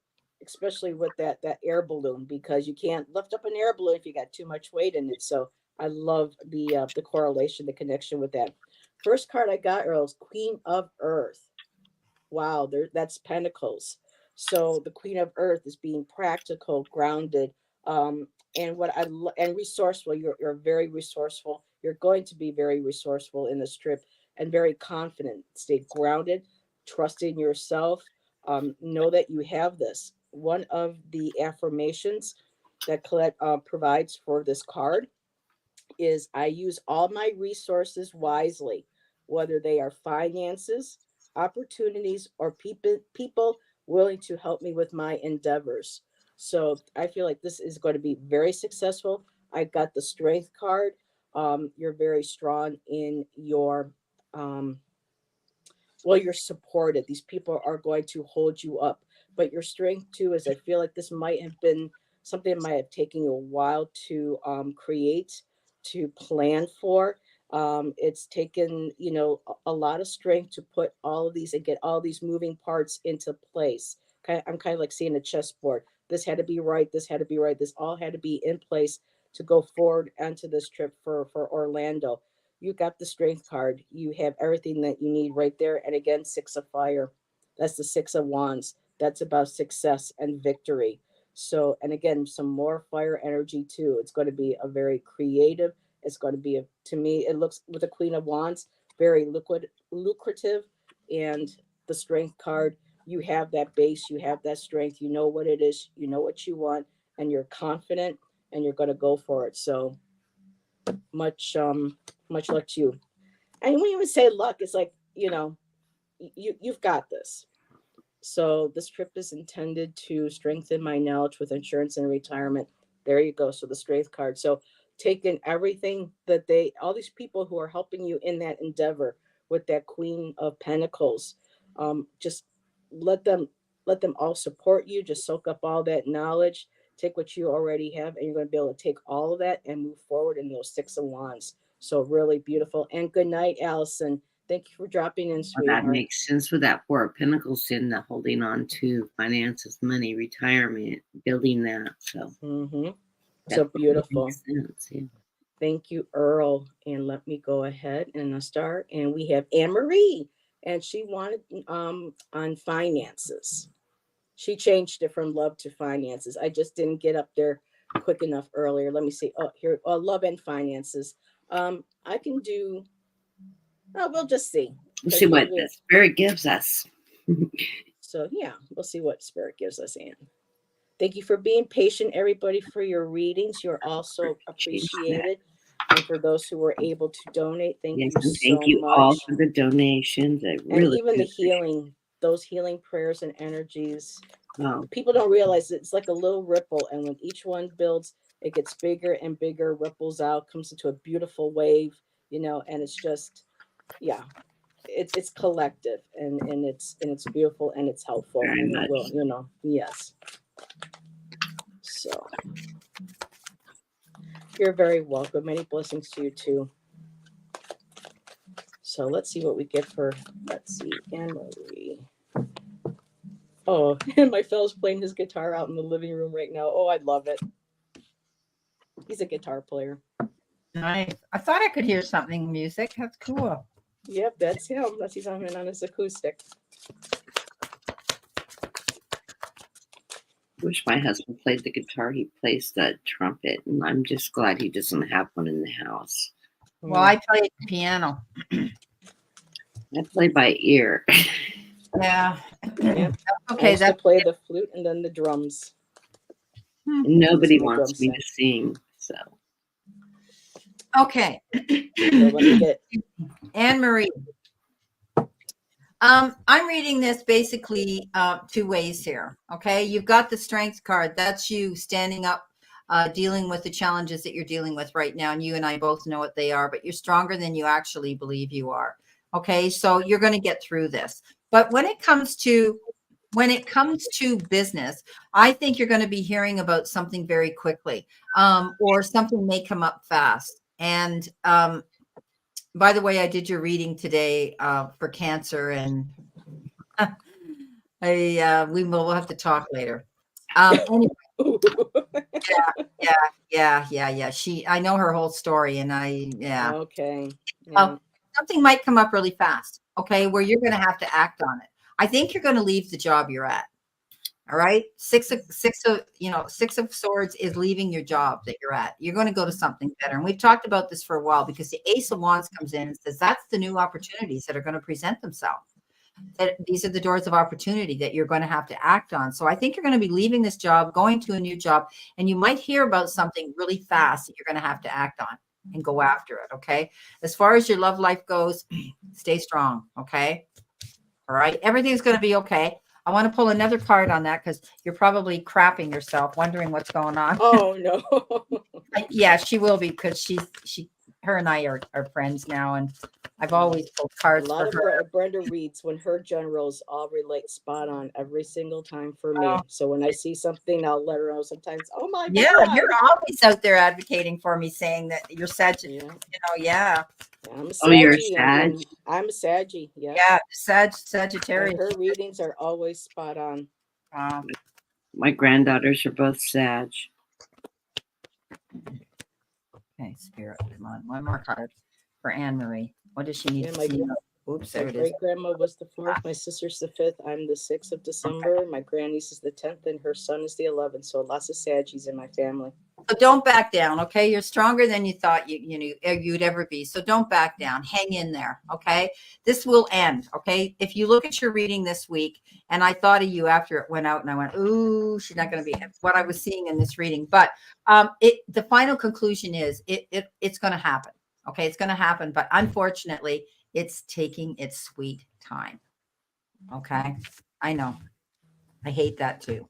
especially with that air balloon, because you can't lift up an air balloon if you got too much weight in it. So I love the correlation, the connection with that. First card I got, Earl, is Queen of Earth. Wow, that's Pentacles. So the Queen of Earth is being practical, grounded, and resourceful. You're very resourceful. You're going to be very resourceful in this trip, and very confident. Stay grounded, trust in yourself. Know that you have this. One of the affirmations that Colette provides for this card is, I use all my resources wisely, whether they are finances, opportunities, or people willing to help me with my endeavors. So I feel like this is going to be very successful. I got the Strength card. You're very strong in your you're supported. These people are going to hold you up. But your strength too is, I feel like this might have been something that might have taken you a while to create, to plan for. It's taken, a lot of strength to put all of these and get all these moving parts into place. I'm kind of like seeing a chessboard. This had to be right. This had to be right. This all had to be in place to go forward onto this trip for Orlando. You got the Strength card. You have everything that you need right there. And again, Six of Fire. That's the Six of Wands. That's about success and victory. So, and again, some more fire energy too. It's going to be a very creative. It's going to be, to me, it looks, with the Queen of Wands, very lucrative. And the Strength card, you have that base, you have that strength, you know what it is, you know what you want, and you're confident, and you're going to go for it. So much luck to you. And when you even say luck, it's like, you've got this. So this trip is intended to strengthen my knowledge with insurance and retirement. There you go. So the Strength card. So taking everything that all these people who are helping you in that endeavor with that Queen of Pentacles, just let them all support you. Just soak up all that knowledge. Take what you already have, and you're going to be able to take all of that and move forward in those Six of Wands. So really beautiful. And good night, Allison. Thank you for dropping in, sweetheart. That makes sense with that Four of Pentacles in the holding on to finances, money, retirement, building that. So, so beautiful. Makes sense, yeah. Thank you, Earl. And let me go ahead and start. And we have Anne-Marie, and she wanted on finances. She changed it from love to finances. I just didn't get up there quick enough earlier. Let me see. Oh, here, love and finances. I can do. Oh, we'll just see. We'll see what the Spirit gives us. So yeah, we'll see what Spirit gives us, Anne. Thank you for being patient, everybody, for your readings. You're also appreciated. And for those who were able to donate, thank Yes, you and so thank you much. all for the donations. I And really even the do appreciate healing, those healing prayers and energies. it. Oh, People don't realize it's like a little ripple. And when each one builds, it gets bigger and bigger, ripples out, comes into a beautiful wave, you know, and it's just, yeah, it's collective and it's beautiful and it's helpful very and it much. will, you know, yes. So you're very welcome. Many blessings to you too. So let's see what we get for, let's see, Anne Marie. Oh, and my fellow's playing his guitar out in the living room right now. Oh, I love it. He's a guitar player. Nice. I thought I could hear something music. That's cool. Yep, that's him. That's he's on his acoustic. Wish my husband played the guitar. He plays the trumpet, and I'm just glad he doesn't have one in the house. Well, I play the piano. I play by ear. Yeah. Yep. Okay. I used to play the flute and then the drums. Nobody my wants me drum to sing, so. Okay. So let me get Anne Marie. I'm reading this basically two ways here. Okay. You've got the strength card. That's you standing up, dealing with the challenges that you're dealing with right now. And you and I both know what they are, but you're stronger than you actually believe you are. Okay. So you're going to get through this. But when it comes to business, I think you're going to be hearing about something very quickly, or something may come up fast. And by the way, I did your reading today for Cancer, and we'll have to talk later. Anyway, yeah. I know her whole story, and Okay. Yeah. something might come up really fast. Okay, where you're going to have to act on it. I think you're going to leave the job you're at. All right. Six of Swords is leaving your job that you're at. You're going to go to something better. And we've talked about this for a while because the Ace of Wands comes in and says that's the new opportunities that are going to present themselves. That these are the doors of opportunity that you're going to have to act on. So I think you're going to be leaving this job, going to a new job, and you might hear about something really fast that you're going to have to act on and go after it. Okay. As far as your love life goes, stay strong. Okay. All right. Everything's going to be okay. I want to pull another card on that because you're probably crapping yourself, wondering what's going on. Oh no. Yeah, she will be because her and I are friends now, and I've always pulled cards A lot for her. of Brenda reads when her generals all relate spot on every single time for me. Oh. So when I see something, I'll let her know sometimes. Oh my Yeah, God. you're always out there advocating for me, saying that you're Sagittarius. Yeah. I'm a Saggy. Oh, you're a Sag? I'm a Saggy. Yeah. Yeah, Sagittarius. And her readings are always spot on. My granddaughters are both Sag. Okay, Spirit, come on. One more card for Anne Marie. What does she need Yeah, to my- see? Oops, there My it is. great grandma was the 4th, my sister's the 5th, I'm the 6th of December, my grandniece is the 10th, and her son is the 11th. So lots of Saggies in my family. So don't back down, okay? You're stronger than you thought you'd ever be. So don't back down. Hang in there, okay? This will end, okay? If you look at your reading this week, and I thought of you after it went out, and I went, "Ooh, she's not going to be what I was seeing in this reading." But the final conclusion is it's going to happen, okay? It's going to happen, but unfortunately, it's taking its sweet time, okay? I know. I hate that too.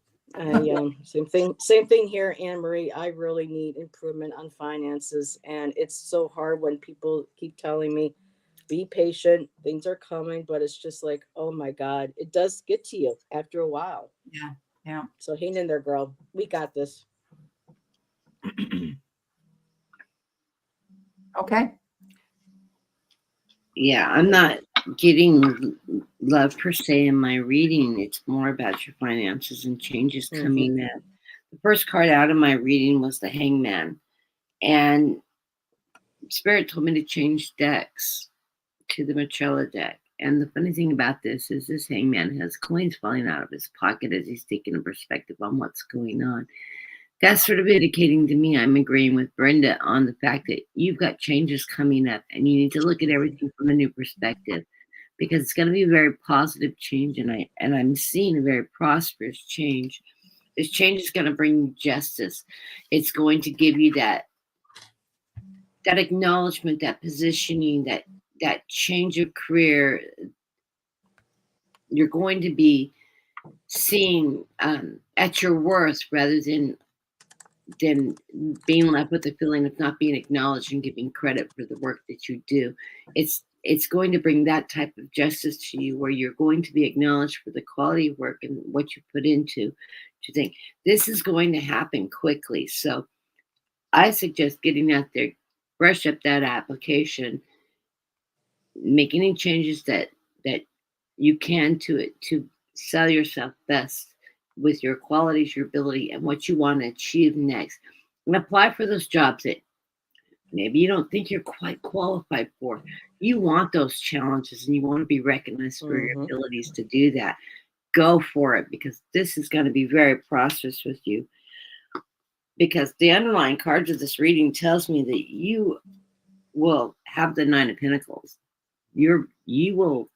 Same thing here, Anne Marie. I really need improvement on finances, and it's so hard when people keep telling me, "Be patient, things are coming," but it's just like, oh my God, it does get to you after a while. Yeah. So hang in there, girl. We got this. Okay. Yeah, I'm not getting love per se in my reading. It's more about your finances and changes coming in. The first card out of my reading was the Hangman, and Spirit told me to change decks to the Machella deck. And the funny thing about this is this Hangman has coins falling out of his pocket as he's taking a perspective on what's going on. That's sort of indicating to me I'm agreeing with Brenda on the fact that you've got changes coming up and you need to look at everything from a new perspective. because it's going to be a very positive change, and I'm seeing a very prosperous change. This change is going to bring you justice. It's going to give you that acknowledgement, that positioning, that change of career. You're going to be seeing at your worth rather than being left with the feeling of not being acknowledged and giving credit for the work that you do. It's going to bring that type of justice to you where you're going to be acknowledged for the quality of work and what you put into to think this is going to happen quickly. So I suggest getting out there, brush up that application, make any changes that you can to it to sell yourself best with your qualities, your ability, and what you want to achieve next. And apply for those jobs that maybe you don't think you're quite qualified for. You want those challenges and you want to be recognized for your abilities to do that. Go for it, because this is going to be very prosperous with you. Because the underlying cards of this reading tells me that you will have the Nine of Pentacles. You will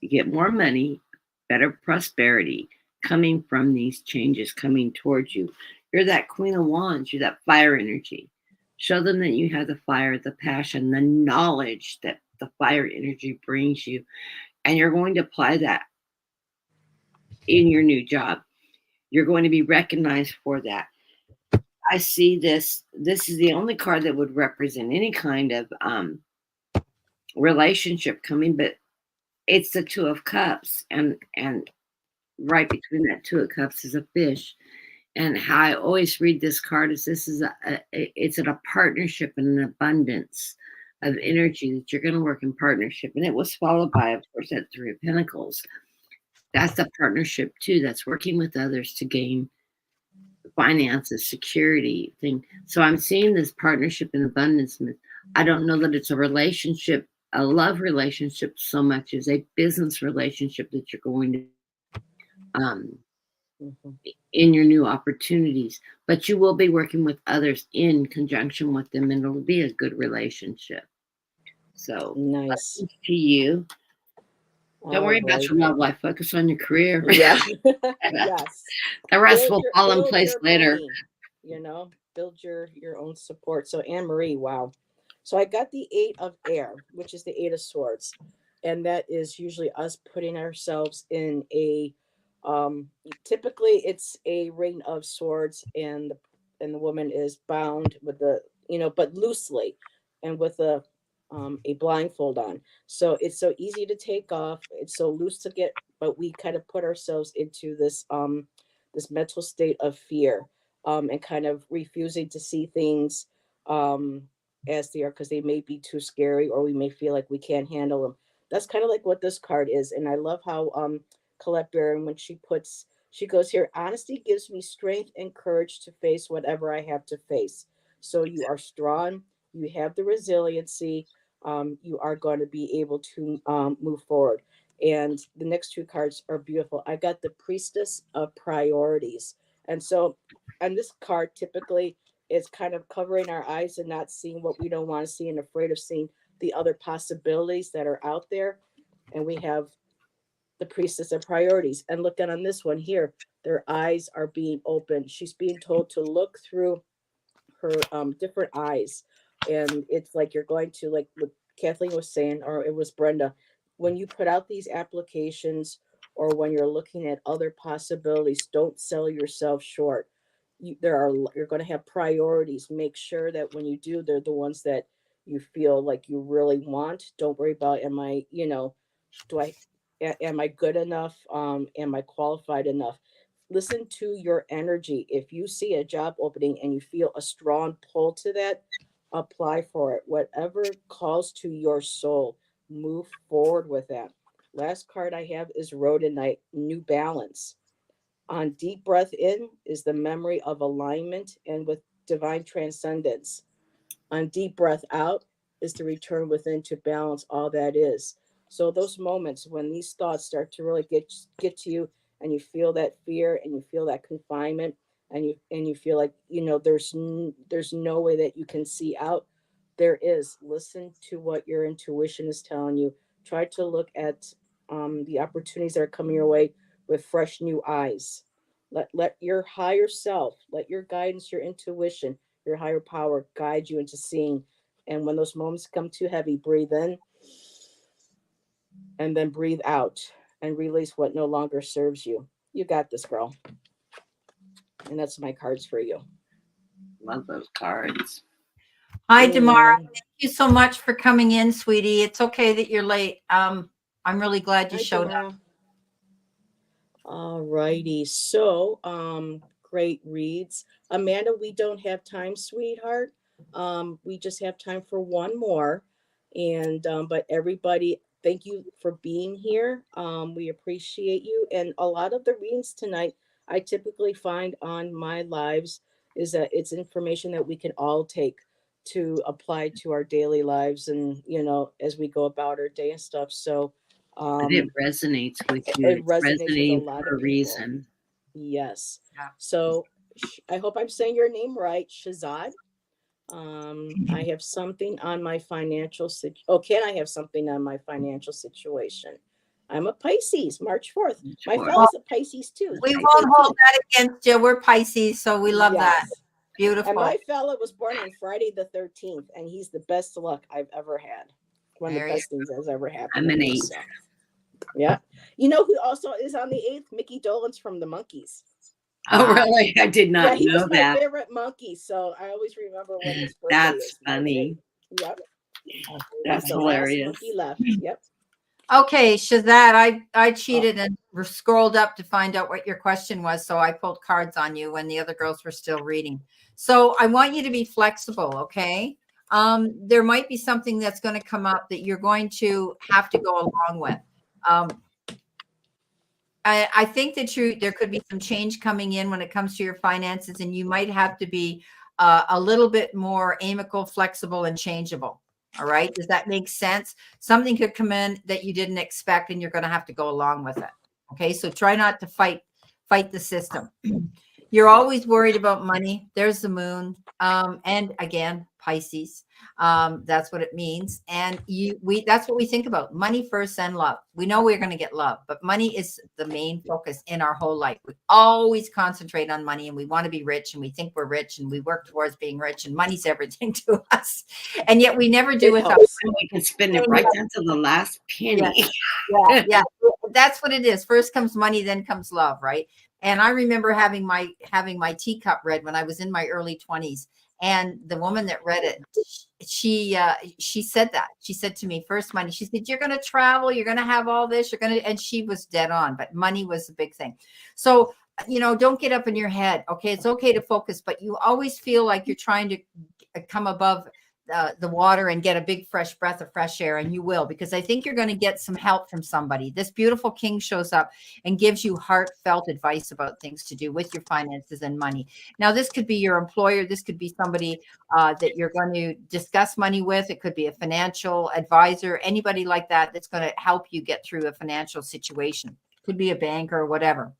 get more money, better prosperity coming from these changes coming towards you. You're that Queen of Wands. You're that fire energy. Show them that you have the fire, the passion, the knowledge that the fire energy brings you. And you're going to apply that in your new job. You're going to be recognized for that. I see this. This is the only card that would represent any kind of relationship coming, but it's the Two of Cups, and right between that Two of Cups is a fish. And how I always read this card is this is it's a partnership and an abundance of energy that you're going to work in partnership. And it was followed by, of course, that Three of Pentacles. That's the partnership too. That's working with others to gain finances, security thing. So I'm seeing this partnership and abundance. I don't know that it's a relationship, a love relationship, so much as a business relationship that you're going to in your new opportunities. But you will be working with others in conjunction with them, and it'll be a good relationship. So Nice. to you. Don't worry about your love life. Focus on your career. Yeah. Yes. The rest will fall in place later. Brain, build your own support. So Anne Marie, wow. So I got the Eight of Air, which is the Eight of Swords. And that is usually us putting ourselves in a typically it's a ring of swords, and the woman is bound with but loosely and with a blindfold on. So it's so easy to take off. It's so loose to get, but we kind of put ourselves into this this mental state of fear, and kind of refusing to see things as they are, because they may be too scary, or we may feel like we can't handle them. That's kind of like what this card is. And I love how Colette Baron, when she goes here, honesty gives me strength and courage to face whatever I have to face. So you are strong, you have the resiliency, you are going to be able to move forward. And the next two cards are beautiful. I got the Priestess of Priorities. And so, and this card typically is kind of covering our eyes and not seeing what we don't want to see, and afraid of seeing the other possibilities that are out there. And we have the Priestess of Priorities. And looking on this one here, their eyes are being opened. She's being told to look through her different eyes. And it's like you're going to, like what Kathleen was saying, or it was Brenda, when you put out these applications, or when you're looking at other possibilities, don't sell yourself short. You're going to have priorities. Make sure that when you do, they're the ones that you feel like you really want. Don't worry about, am I good enough? Am I qualified enough? Listen to your energy. If you see a job opening and you feel a strong pull to that, apply for it. Whatever calls to your soul, move forward with that. Last card I have is Rhodonite, New Balance. On deep breath in is the memory of alignment and with divine transcendence. On deep breath out is to return within to balance all that is. So those moments when these thoughts start to really get to you, and you feel that fear, and you feel that confinement, and you feel like there's no way that you can see out. There is. Listen to what your intuition is telling you. Try to look at the opportunities that are coming your way with fresh new eyes. Let your higher self, let your guidance, your intuition, your higher power guide you into seeing. And when those moments come too heavy, breathe in and then breathe out and release what no longer serves you. You got this, girl. And that's my cards for you. Love those cards. Hi, Damara. Thank you so much for coming in, sweetie. It's okay that you're late. I'm really glad you showed up. All righty. So, great reads. Amanda, we don't have time, sweetheart. We just have time for one more. And but everybody, thank you for being here. We appreciate you. And a lot of the readings tonight, I typically find on my lives is that it's information that we can all take to apply to our daily lives and, you know, as we go about our day and stuff. So But it resonates with you. it It's resonates with a resonating lot for of a people. reason. Yes. Yeah. So I hope I'm saying your name right, Shazad. I have something on my financial can I have something on my financial situation? I'm a Pisces, March 4th. My fella's a Pisces too. We won't hold that against you. We're Pisces, so we love that. Beautiful. And my fella was born on Friday the 13th, and he's the best luck I've ever had. One of the best things that's ever happened. I'm an 8. So. Yeah. You know who also is on the 8th? Mickey Dolenz from the Monkees. Oh, really? I did not he know was that. my favorite monkey, so I always remember when his birthday That's is. funny. Yep. That's hilarious. Monkey left. Yep. Okay, Shazad, I cheated and scrolled up to find out what your question was, so I pulled cards on you when the other girls were still reading. So I want you to be flexible, okay? There might be something that's going to come up that you're going to have to go along with. I think that there could be some change coming in when it comes to your finances, and you might have to be a little bit more amiable, flexible, and changeable. All right. Does that make sense? Something could come in that you didn't expect, and you're going to have to go along with it. Okay. So try not to fight the system. You're always worried about money. There's the moon. And again, Pisces. That's what it means. And that's what we think about. Money first and love. We know we're going to get love, but money is the main focus in our whole life. We always concentrate on money, and we want to be rich, and we think we're rich, and we work towards being rich, and money's everything to us. And yet we never do without. We can spend it right down to the last penny. Yeah. That's what it is. First comes money, then comes love, right? And I remember having my teacup read when I was in my early 20s. And the woman that read it, she said that. She said to me, first money. She said, you're going to travel. You're going to have all this. And she was dead on. But money was the big thing. So, don't get up in your head. Okay. It's okay to focus, but you always feel like you're trying to come above the water and get a big fresh breath of fresh air, and you will, because I think you're going to get some help from somebody. This beautiful king shows up and gives you heartfelt advice about things to do with your finances and money. Now, this could be your employer. This could be somebody that you're going to discuss money with. It could be a financial advisor, anybody like that that's going to help you get through a financial situation. It could be a banker or whatever.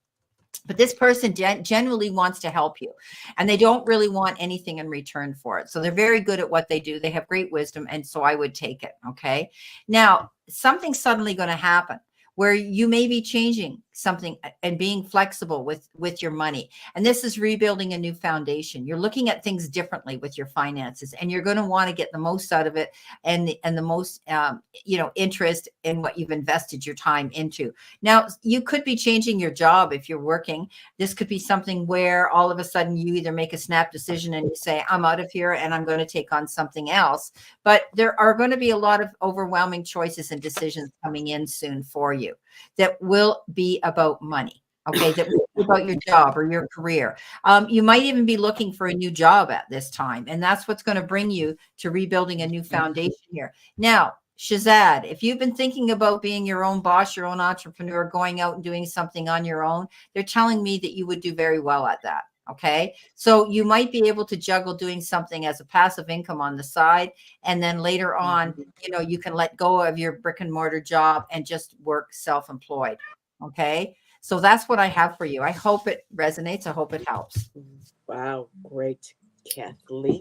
But this person genuinely wants to help you, and they don't really want anything in return for it. So they're very good at what they do. They have great wisdom. And so I would take it. Okay. Now, something's suddenly going to happen where you may be changing something and being flexible with your money. And this is rebuilding a new foundation. You're looking at things differently with your finances, and you're going to want to get the most out of it and the most, interest in what you've invested your time into. Now, you could be changing your job if you're working. This could be something where all of a sudden you either make a snap decision and you say, I'm out of here and I'm going to take on something else. But there are going to be a lot of overwhelming choices and decisions coming in soon for you that will be about money. Okay. That will be about your job or your career. You might even be looking for a new job at this time. And that's what's going to bring you to rebuilding a new foundation here. Now, Shazad, if you've been thinking about being your own boss, your own entrepreneur, going out and doing something on your own, they're telling me that you would do very well at that. Okay. So you might be able to juggle doing something as a passive income on the side. And then later on, you can let go of your brick and mortar job and just work self-employed. Okay. So that's what I have for you. I hope it resonates. I hope it helps. Wow. Great, Kathleen.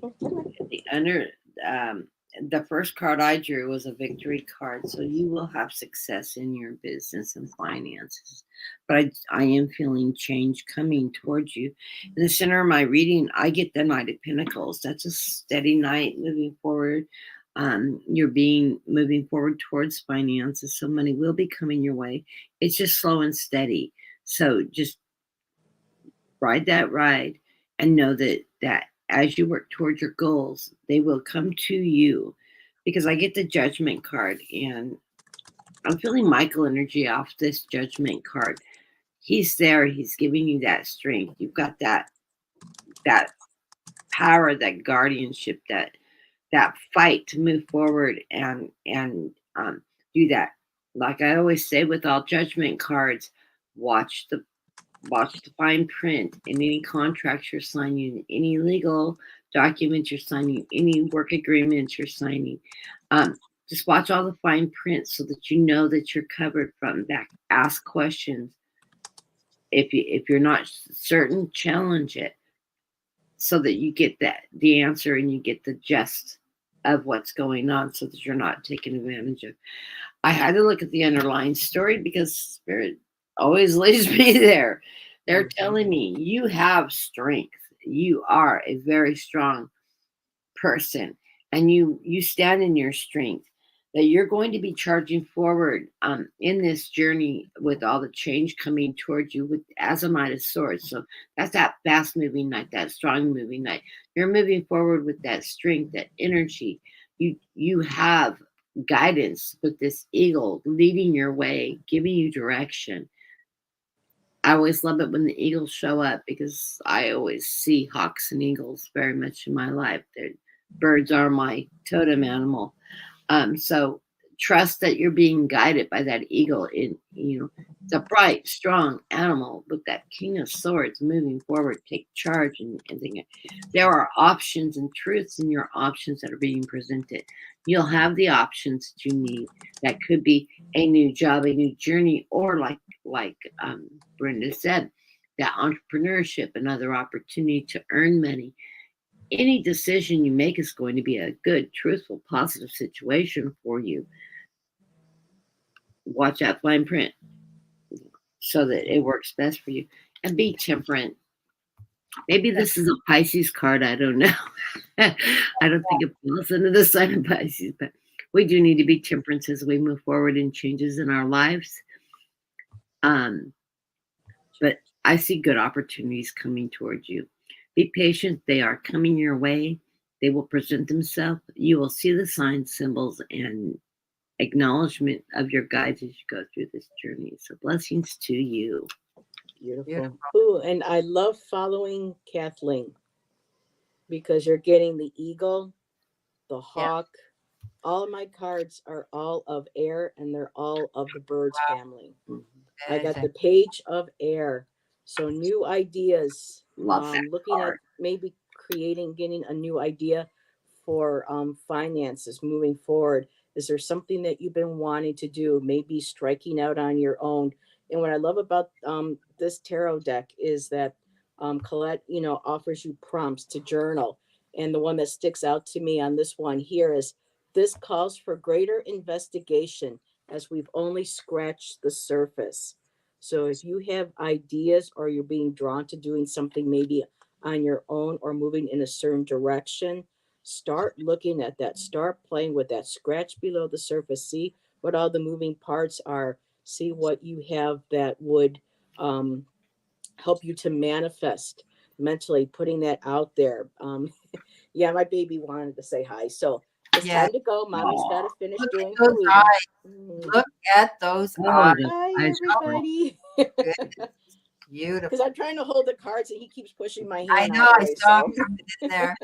the first card I drew was a victory card. So you will have success in your business and finances. But I am feeling change coming towards you. In the center of my reading, I get the Knight of Pentacles. That's a steady knight moving forward. You're being moving forward towards finances. So money will be coming your way. It's just slow and steady. So just ride that ride and know that as you work towards your goals, they will come to you. Because I get the Judgment card, and I'm feeling Michael energy off this Judgment card. He's there. He's giving you that strength. You've got that power, that guardianship, that fight to move forward and do that. Like I always say with all Judgment cards, watch the fine print in any contracts you're signing, any legal documents you're signing, any work agreements you're signing. Just watch all the fine print so that you know that you're covered from that. Ask questions. If you're not certain, challenge it so that you get the answer and you get the gist of what's going on so that you're not taken advantage of. I had to look at the underlying story because Spirit always leads me there. They're telling me you have strength. You are a very strong person, and you stand in your strength. That you're going to be charging forward in this journey with all the change coming towards you with as a Knight of Swords. So that's that fast moving knight, that strong moving knight. You're moving forward with that strength, that energy. You have guidance with this eagle leading your way, giving you direction. I always love it when the eagles show up because I always see hawks and eagles very much in my life. Birds are my totem animal. So trust that you're being guided by that eagle. It's a bright, strong animal with that King of Swords moving forward. Take charge and think. There are options and truths in your options that are being presented. You'll have the options that you need. That could be a new job, a new journey, or like Brenda said, that entrepreneurship, another opportunity to earn money. Any decision you make is going to be a good, truthful, positive situation for you. Watch that fine print so that it works best for you. And be temperate. Maybe this is a Pisces card. I don't know. I don't think it falls into the sign of Pisces, but we do need to be temperate as we move forward in changes in our lives. But I see good opportunities coming towards you. Be patient. They are coming your way. They will present themselves. You will see the signs, symbols, and acknowledgement of your guides as you go through this journey. So blessings to you. Beautiful. Ooh, and I love following Kathleen because you're getting the eagle, the hawk. All of my cards are all of air and they're all of the birds family. I got the page of air. So new ideas. Looking at maybe getting a new idea for finances moving forward. Is there something that you've been wanting to do? Maybe striking out on your own. And what I love about this tarot deck is that Colette, offers you prompts to journal. And the one that sticks out to me on this one here is this calls for greater investigation as we've only scratched the surface. So if you have ideas or you're being drawn to doing something maybe on your own or moving in a certain direction, start looking at that. Start playing with that. Scratch below the surface. See what all the moving parts are. See what you have that would help you to manifest mentally, putting that out there. Yeah, my baby wanted to say hi. So it's time to go. Mommy's got to finish doing her reading. Look at those eyes. Hi, everybody. Beautiful. Because I'm trying to hold the cards and he keeps pushing my hand. I know. I saw him coming in there.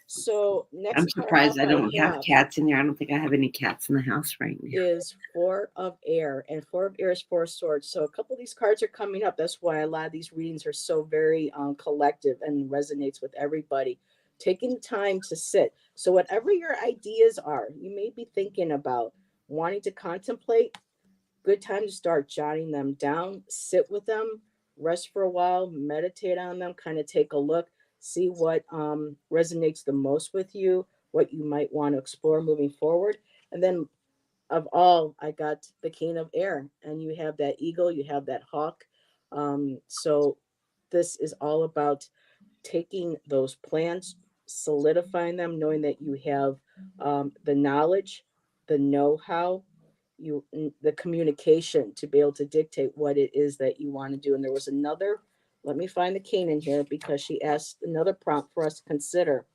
So next, I'm surprised I don't have cats in there. I don't think I have any cats in the house right now. Is Four of Air, and Four of Air is Four of Swords. So a couple of these cards are coming up. That's why a lot of these readings are so very collective and resonates with everybody. Taking time to sit. So whatever your ideas are, you may be thinking about wanting to contemplate. Good time to start jotting them down. Sit with them. Rest for a while. Meditate on them. Kind of take a look. See what resonates the most with you. what you might want to explore moving forward. And then of all, I got the King of Air, and you have that eagle, you have that hawk. So this is all about taking those plans, solidifying them, knowing that you have the knowledge, the know-how, the communication to be able to dictate what it is that you want to do. And there was another, let me find the cane in here, because she asked another prompt for us to consider,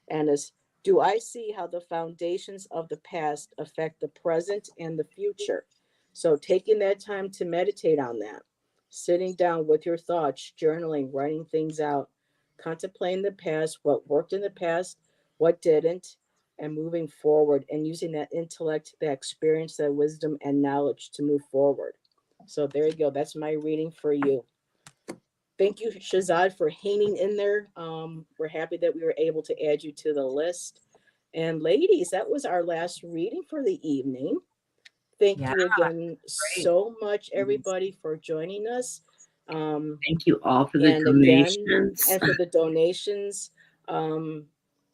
and is, do I see how the foundations of the past affect the present and the future? So taking that time to meditate on that, sitting down with your thoughts, journaling, writing things out, contemplating the past, what worked in the past, what didn't, and moving forward and using that intellect, that experience, that wisdom and knowledge to move forward. So there you go. That's my reading for you. Thank you, Shazad, for hanging in there. We're happy that we were able to add you to the list. And ladies, that was our last reading for the evening. Thank Yeah, you again great. so much, everybody, for joining us. Thank you all for the And again, donations. and for the donations,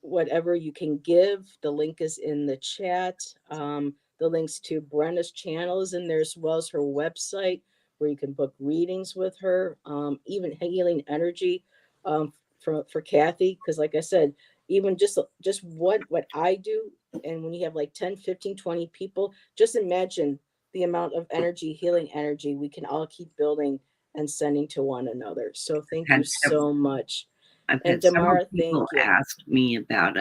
whatever you can give, the link is in the chat. The links to Brenda's channel is in there, as well as her website, where you can book readings with her, even healing energy for Kathy. Because like I said, even just what I do, and when you have like 10, 15, 20 people, just imagine the amount of energy, healing energy we can all keep building and sending to one another. So thank you so much. I've And had several Damara, people thank you. ask me about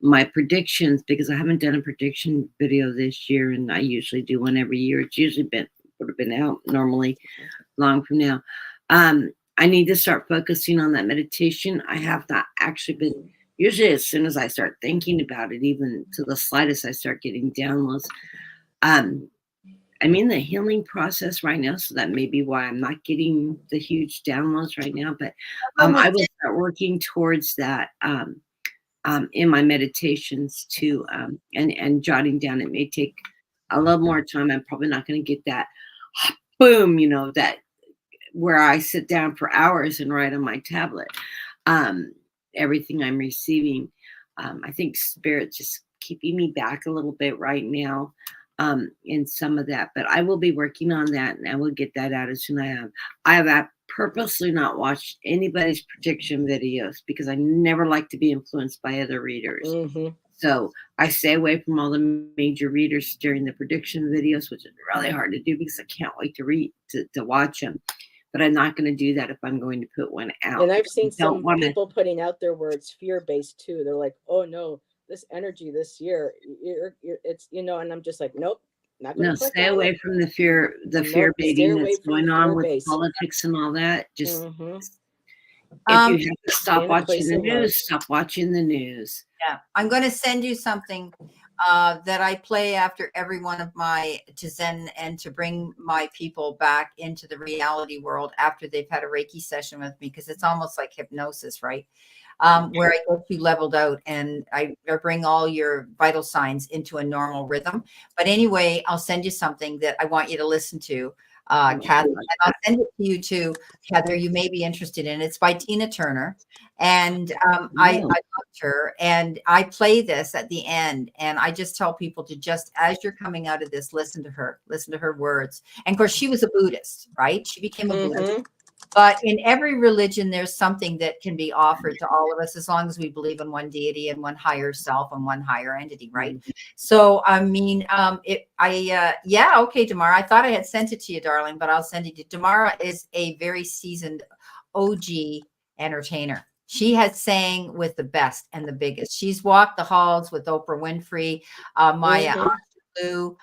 my predictions, because I haven't done a prediction video this year, and I usually do one every year. It's usually would have been out normally long from now. I need to start focusing on that meditation. I have not actually been, usually as soon as I start thinking about it, even to the slightest, I start getting downloads. I'm in the healing process right now, so that may be why I'm not getting the huge downloads right now. But I will start working towards that in my meditations too, and jotting down. It may take a little more time. I'm probably not going to get that boom, that where I sit down for hours and write on my tablet everything I'm receiving. I think Spirit's just keeping me back a little bit right now in some of that, but I will be working on that, and I will get that out as soon as I have purposely not watched anybody's prediction videos, because I never like to be influenced by other readers. Mm-hmm. So I stay away from all the major readers during the prediction videos, which is really hard to do because I can't wait to watch them. But I'm not going to do that if I'm going to put one out. And I've seen some people putting out there where it's fear-based too. They're like, oh no, this energy this year, it's, and I'm just like, nope, not going to click stay on away it. from the fear baiting that's going on with fear-based. politics and all that. Just Mm-hmm. if you have to stop Stay in a watching place the of love. news, stop watching the news. Yeah, I'm going to send you something that I play after every one of to zen and to bring my people back into the reality world after they've had a Reiki session with me, because it's almost like hypnosis, right? Where I get you leveled out and I bring all your vital signs into a normal rhythm. But anyway, I'll send you something that I want you to listen to, Kathy, and I'll send it to you too, Heather. You may be interested in it. It's by Tina Turner. And I loved her, and I play this at the end, and I just tell people to just, as you're coming out of this, listen to her words. And of course, she was a Buddhist, right? She became a Buddhist. But in every religion, there's something that can be offered to all of us, as long as we believe in one deity and one higher self and one higher entity, right? So, I mean, yeah, okay, Damara, I thought I had sent it to you, darling, but I'll send it to you. Damara is a very seasoned OG entertainer. She has sang with the best and the biggest. She's walked the halls with Oprah Winfrey, Maya Angelou.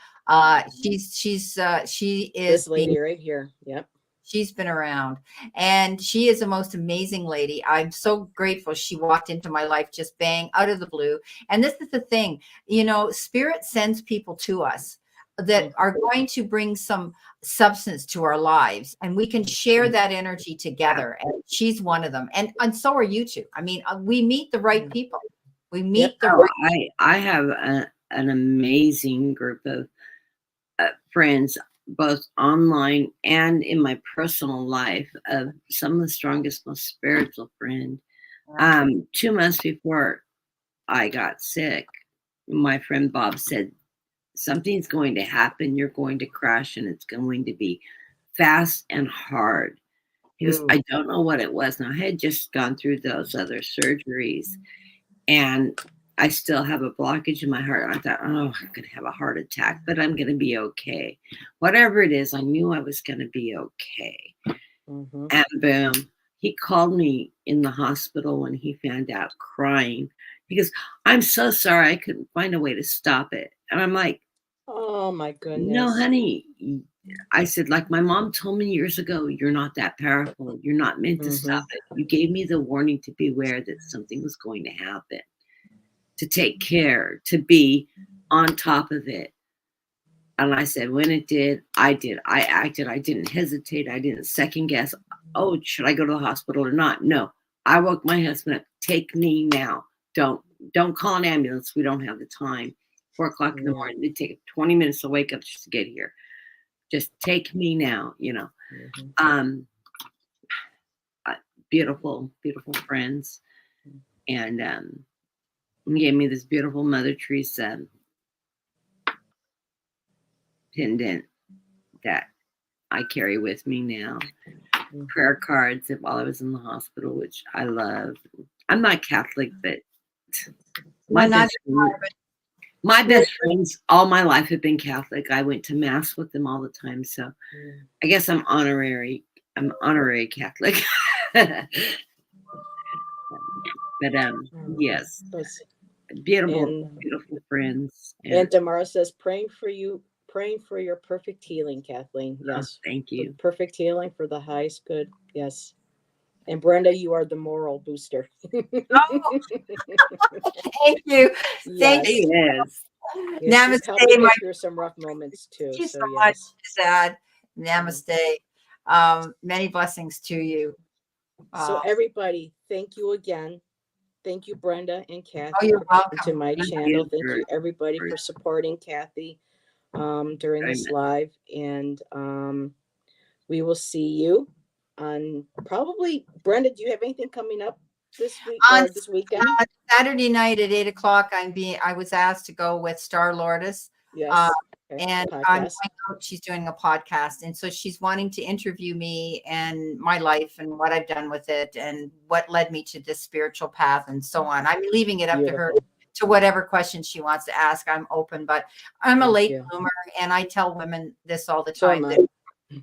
She is this lady right here. Yep. She's been around, and she is the most amazing lady. I'm so grateful she walked into my life just bang out of the blue. And this is the thing, Spirit sends people to us that are going to bring some substance to our lives, and we can share that energy together. And she's one of them. And so are you two. I mean, we meet the right people. We meet the right. I have an amazing group of friends, both online and in my personal life, of some of the strongest, most spiritual friends. 2 months before I got sick, my friend Bob said, something's going to happen. You're going to crash and it's going to be fast and hard. He goes, Ooh. I don't know what it was. Now, I had just gone through those other surgeries and I still have a blockage in my heart. I thought, oh, I'm going to have a heart attack, but I'm going to be okay. Whatever it is, I knew I was going to be okay. Mm-hmm. And boom, he called me in the hospital when he found out, crying. He goes, I'm so sorry. I couldn't find a way to stop it. And I'm like, Oh my goodness. no, honey. I said, like my mom told me years ago, you're not that powerful. You're not meant to stop it. You gave me the warning to beware that something was going to happen, to take care, to be on top of it. And I said, when it did. I acted. I didn't hesitate. I didn't second guess. Oh, should I go to the hospital or not? No. I woke my husband up. Take me now. Don't call an ambulance. We don't have the time. 4 o'clock in the morning. It'd take 20 minutes to wake up just to get here. Just take me now, you know. Beautiful, beautiful friends. And gave me this beautiful Mother Teresa pendant that I carry with me now. Prayer cards while I was in the hospital, which I love. I'm not Catholic, but my best friends all my life have been Catholic. I went to mass with them all the time, so I guess I'm honorary Catholic. But yes, beautiful friends. And Tamara says, praying for your perfect healing, Kathleen. Yes. Oh, thank you. Perfect healing for the highest good. Yes. And Brenda, you are the moral booster. Oh, thank you. Thank you. Yes. Namaste. Help me get through some rough moments too. Thank you so much, Dad. Namaste. Many blessings to you. So everybody, thank you again. Thank you, Brenda and Kathy, you're for coming welcome. to my channel. Thank you, everybody, for supporting Kathy during this live. And we will see you on probably, Brenda, do you have anything coming up this week or this weekend? Saturday night at 8 o'clock, I was asked to go with Star Lourdes. Yes. And I'm going out, she's doing a podcast. And so she's wanting to interview me and my life and what I've done with it and what led me to this spiritual path and so on. I'm leaving it up to her, to whatever questions she wants to ask. I'm open, but I'm a late bloomer. And I tell women this all the time, that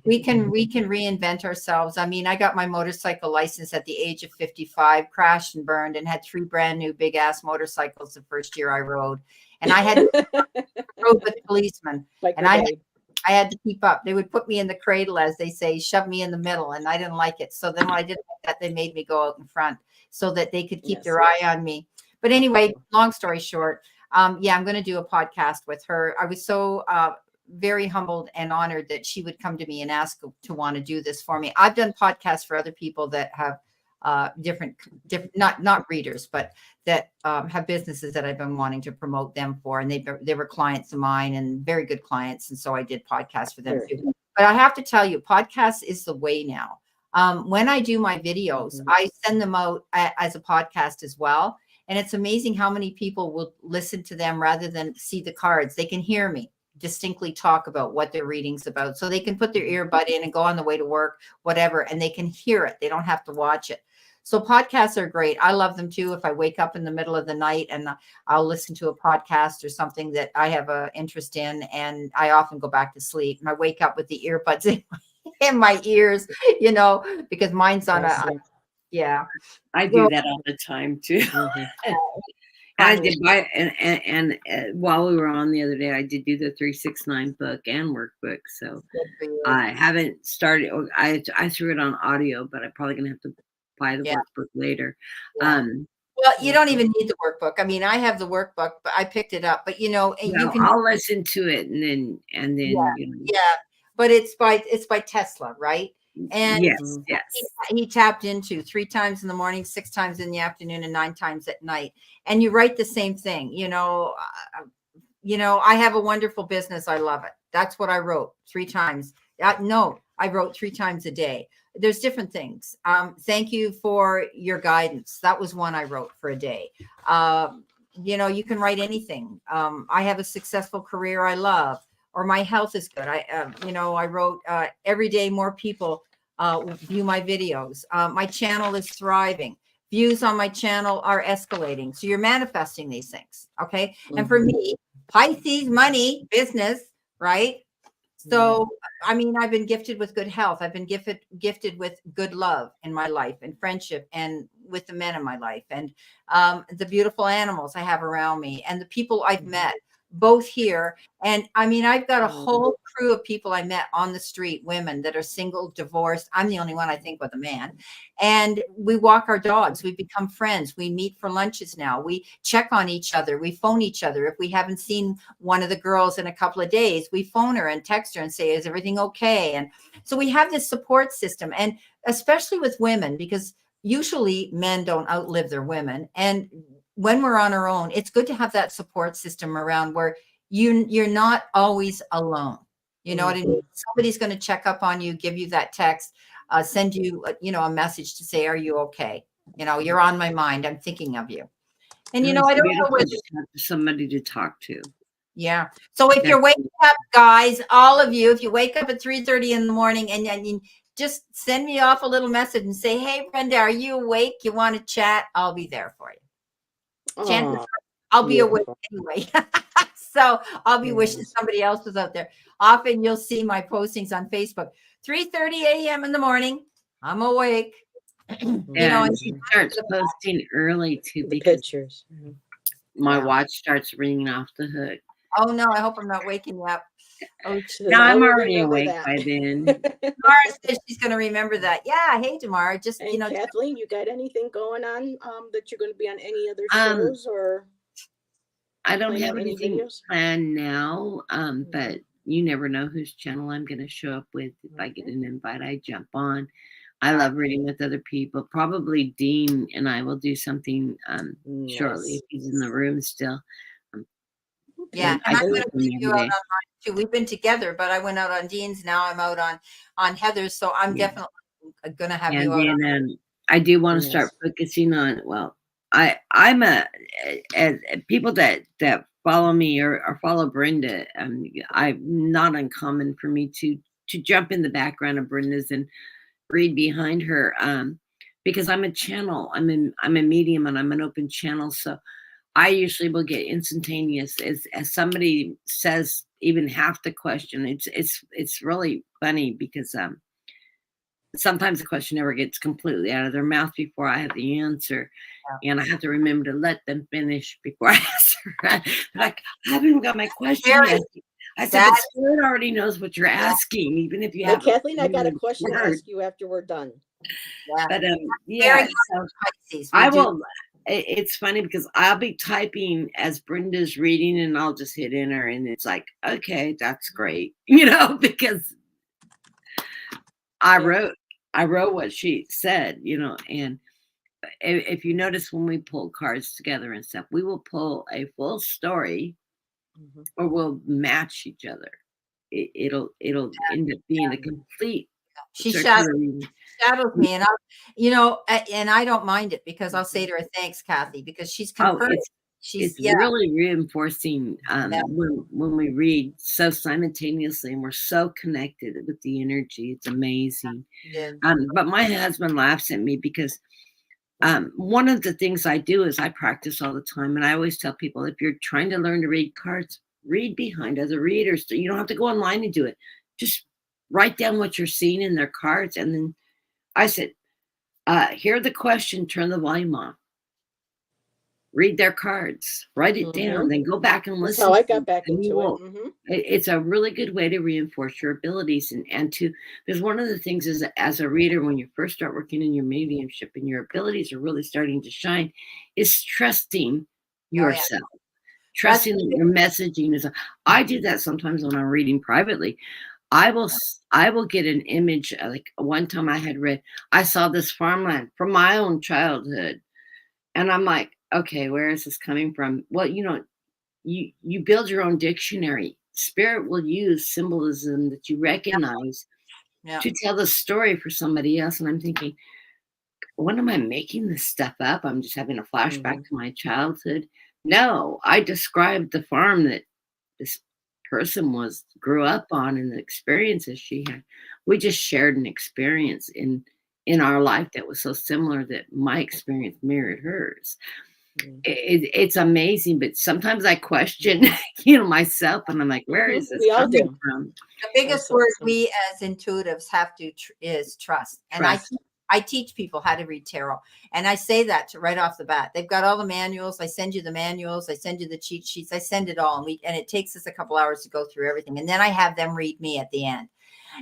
we can reinvent ourselves. I mean, I got my motorcycle license at the age of 55, crashed and burned, and had 3 brand new big ass motorcycles the first year I rode. And I had rode with policemen, and I had to keep up. They would put me in the cradle, as they say, shove me in the middle, and I didn't like it. So then when I didn't like that, they made me go out in front so that they could keep their eye on me. But anyway, long story short, I'm going to do a podcast with her. I was so very humbled and honored that she would come to me and ask to want to do this for me. I've done podcasts for other people that have different, not readers, but that have businesses that I've been wanting to promote them for. And they were clients of mine and very good clients. And so I did podcasts for them too. But I have to tell you, podcast is the way now. When I do my videos, I send them out as a podcast as well. And it's amazing how many people will listen to them rather than see the cards. They can hear me distinctly talk about what their reading's about. So they can put their earbud in and go on the way to work, whatever, and they can hear it. They don't have to watch it. So podcasts are great. I love them too. If I wake up in the middle of the night and I'll listen to a podcast or something that I have an interest in, and I often go back to sleep and I wake up with the earbuds in my ears, because mine's on I do that all the time too. I did buy, and while we were on the other day, I did do the 369 book and workbook. So I haven't started. I threw it on audio, but I'm probably gonna have to buy the workbook later. Well, you don't even need the workbook. I mean, I have the workbook, but I picked it up. But you can. I'll listen to it and then. But it's by Tesla, right? And yes. He tapped into 3 times in the morning, 6 times in the afternoon, and 9 times at night. And you write the same thing. I have a wonderful business. I love it. That's what I wrote 3 times. No, I wrote 3 times a day. There's different things. Thank you for your guidance. That was one I wrote for a day. you can write anything. I have a successful career I love, or my health is good. I wrote every day more people view my videos. My channel is thriving. Views on my channel are escalating. So you're manifesting these things. Okay. And for me, Pisces, money, business, right? So, I mean, I've been gifted with good health. I've been gifted with good love in my life, and friendship, and with the men in my life, and the beautiful animals I have around me, and the people I've met, both here. And I mean, I've got a whole crew of people I met on the street, women that are single, divorced. I'm the only one, I think, with a man. And we walk our dogs. We become friends. We meet for lunches now. We check on each other. We phone each other. If we haven't seen one of the girls in a couple of days, we phone her and text her and say, is everything okay? And so we have this support system, and especially with women, because usually men don't outlive their women. And when we're on our own, it's good to have that support system around where you're not always alone. You know what I mean? Somebody's going to check up on you, give you that text, send you, a message to say, are you okay? You're on my mind. I'm thinking of you. And, I don't know where somebody to talk to. Yeah. So if you're waking up, guys, all of you, if you wake up at 3:30 in the morning and you just send me off a little message and say, hey, Brenda, are you awake? You want to chat? I'll be there for you. Chances are I'll be awake anyway. So I'll be wishing somebody else was out there. Often you'll see my postings on Facebook, 3:30 a.m. in the morning. I'm awake. And she starts posting early too, because pictures. My watch starts ringing off the hook. Oh no, I hope I'm not waking you up. Oh, no, I'm already awake by then. Tamara says she's going to remember that. Yeah. Hey, Tamara. Just, and Kathleen, you got anything going on that you're going to be on any other shows, or? I don't have anything planned now, but you never know whose channel I'm going to show up with. If I get an invite, I jump on. I love reading with other people. Probably Dean and I will do something shortly if he's in the room still. Yeah, and I'm going to leave you out on mine too. We've been together, but I went out on Dean's. Now I'm out on Heather's, so I'm definitely going to have you out. And I do want to start focusing on. Well, I'm people that follow me or follow Brenda. I'm not uncommon for me to jump in the background of Brenda's and read behind her, because I'm a channel. I'm a medium, and I'm an open channel, so I usually will get instantaneous as somebody says even half the question. It's really funny because sometimes the question never gets completely out of their mouth before I have the answer, and I have to remember to let them finish before I answer. Like, I haven't even got my question yet. I said, the Spirit already knows what you're asking, even if you have. Kathleen, I got a question to ask you after we're done. But so I will. It's funny because I'll be typing as Brenda's reading, and I'll just hit enter, and it's like, okay, that's great, because I wrote what she said, and if you notice when we pull cards together and stuff, we will pull a full story, or we'll match each other. It'll end up being a complete. She shadows me, and and I don't mind it, because I'll say to her, "Thanks, Kathy," because she's confirmed. It's really reinforcing when we read so simultaneously, and we're so connected with the energy. It's amazing. Yeah. But my husband laughs at me because one of the things I do is I practice all the time, and I always tell people, if you're trying to learn to read cards, read behind other readers. So you don't have to go online and do it. Just write down what you're seeing in their cards, and then I said, hear the question, turn the volume off. Read their cards, write it down, then go back and listen. That's how I got back into it. It's a really good way to reinforce your abilities, and to, because one of the things is, as a reader, when you first start working in your mediumship and your abilities are really starting to shine, is trusting yourself. Trusting that your messaging is. I do that sometimes when I'm reading privately. I will get an image. Like one time I saw this farmland from my own childhood, and I'm like, okay, where is this coming from? Well, you build your own dictionary. Spirit will use symbolism that you recognize to tell the story for somebody else. And I'm thinking, when am I making this stuff up? I'm just having a flashback to my childhood. No, I described the farm that this person grew up on and the experiences she had. We just shared an experience in our life that was so similar that my experience mirrored hers. It's amazing, but sometimes I question, myself, and I'm like, where is this We all coming do. from? The biggest So- word so- we as intuitives have to is trust. And Trust. I teach people how to read tarot. And I say that right off the bat. They've got all the manuals. I send you the manuals. I send you the cheat sheets. I send it all. And it takes us a couple hours to go through everything. And then I have them read me at the end.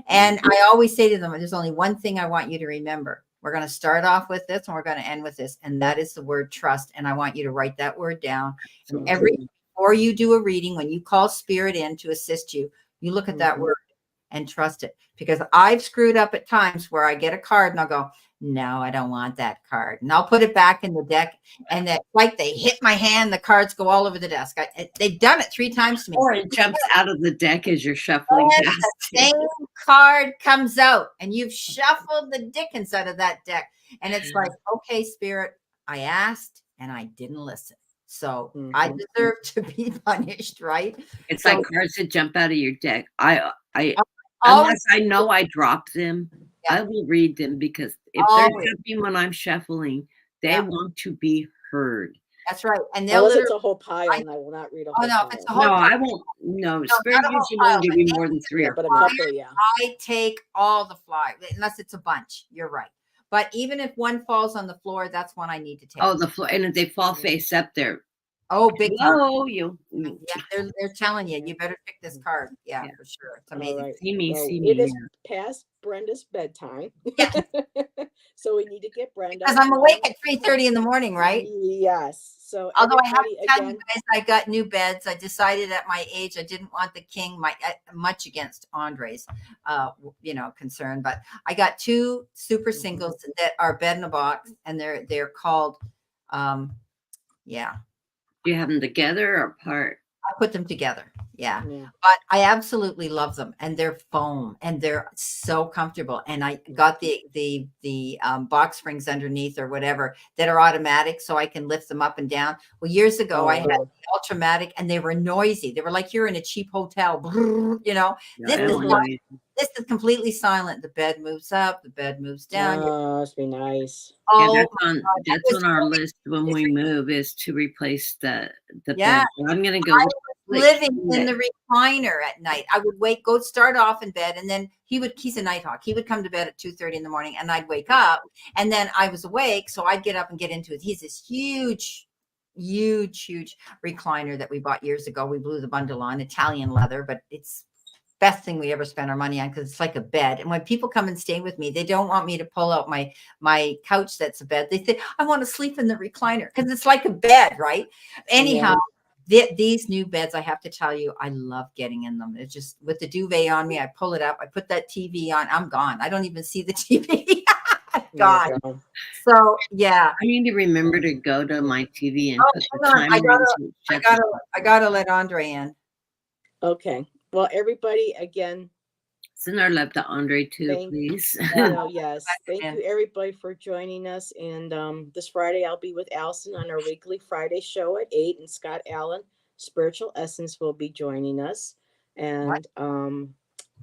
And I always say to them, there's only one thing I want you to remember. We're going to start off with this and we're going to end with this. And that is the word trust. And I want you to write that word down. And before you do a reading, when you call spirit in to assist you, you look at that word and trust it. Because I've screwed up at times where I get a card and I'll go, no, I don't want that card. And I'll put it back in the deck. And that, like, they hit my hand, the cards go all over the desk. They've done it 3 times to me. Or it jumps out of the deck as you're shuffling And past. the same card comes out and you've shuffled the dickens out of that deck. And it's like, okay, spirit, I asked and I didn't listen. So I deserve to be punished, right? It's So- like cards that jump out of your deck. I Always- unless I know I dropped them, I will read them, because if Always. they're jumping when I'm shuffling, they Yeah. want to be heard. That's right. And they'll Unless it's literally, a whole pile, and I will not read a whole no, pile. if it's a whole No, pile, I won't. No, not spirit a whole usually won't pile, give but me more than 3 Yeah, or but a 4. couple, yeah. I take all the fly, unless it's a bunch. You're right. But even if one falls on the floor, that's one I need to take. Oh, the floor, and if they fall face up there, Oh, big time. hello, you. Yeah, they're telling you, you better pick this card. Yeah, Yeah. for sure. It's All amazing. right. See me, Well, see me. it is Yeah. past Brenda's bedtime. Yeah. So we need to get Brenda. Because I'm awake at 3:30 in the morning, right? Yes. So Although I have everybody, to tell you again, guys, I got new beds. I decided at my age I didn't want the king, much against Andre's, concern, but I got 2 super singles that are bed in a box, and they're called, yeah. Do you have them together or apart? I put them together. Yeah. yeah. But I absolutely love them, and they're foam and they're so comfortable. And I got the box springs underneath or whatever that are automatic, so I can lift them up and down. Well, years ago I had the Ultramatic, and they were noisy. They were like you're in a cheap hotel. Yeah, This I is don't not, know. this is completely silent. The bed moves up, the bed moves down. Oh, must be nice. Yeah, Oh, that's was on our really- list when we move, is to replace the Yeah. bed. But I'm gonna go living in the recliner at night. I would go start off in bed, and then he's a night hawk. He would come to bed at 2:30 in the morning, and I'd wake up, and then I was awake, so I'd get up and get into it. He's this huge recliner that we bought years ago. We blew the bundle on, Italian leather, but it's best thing we ever spent our money on, because it's like a bed. And when people come and stay with me, they don't want me to pull out my couch that's a bed. They say, I want to sleep in the recliner, because it's like a bed, right? Anyhow, these new beds, I have to tell you, I love getting in them. It's just with the duvet on me, I pull it up, I put that TV on, I'm gone. I don't even see the TV. God. So yeah, I need to remember to go to my TV and put the hang on. timer. I gotta let Andre in. Okay. Well, everybody, again, Send our love to Andre too, Thank- please. yes. Thank you, everybody, for joining us. And this Friday, I'll be with Allison on our weekly Friday show at 8, and Scott Allen, Spiritual Essence, will be joining us. And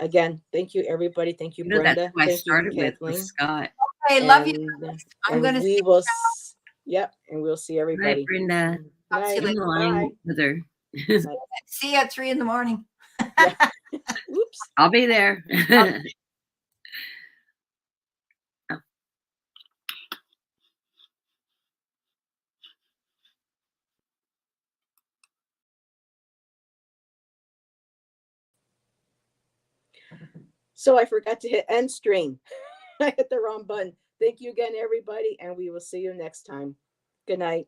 again, thank you, everybody. Thank you, Brenda. That's who I Thank you, started with Kathleen. Scott. I love you. I'm And gonna we will. Yep, and we'll see Hi, everybody. Brenda. Night. I'm aligned with her. see you at 3 in the morning. Oops. I'll be there. So I forgot to hit end stream. I hit the wrong button. Thank you again, everybody, and we will see you next time. Good night.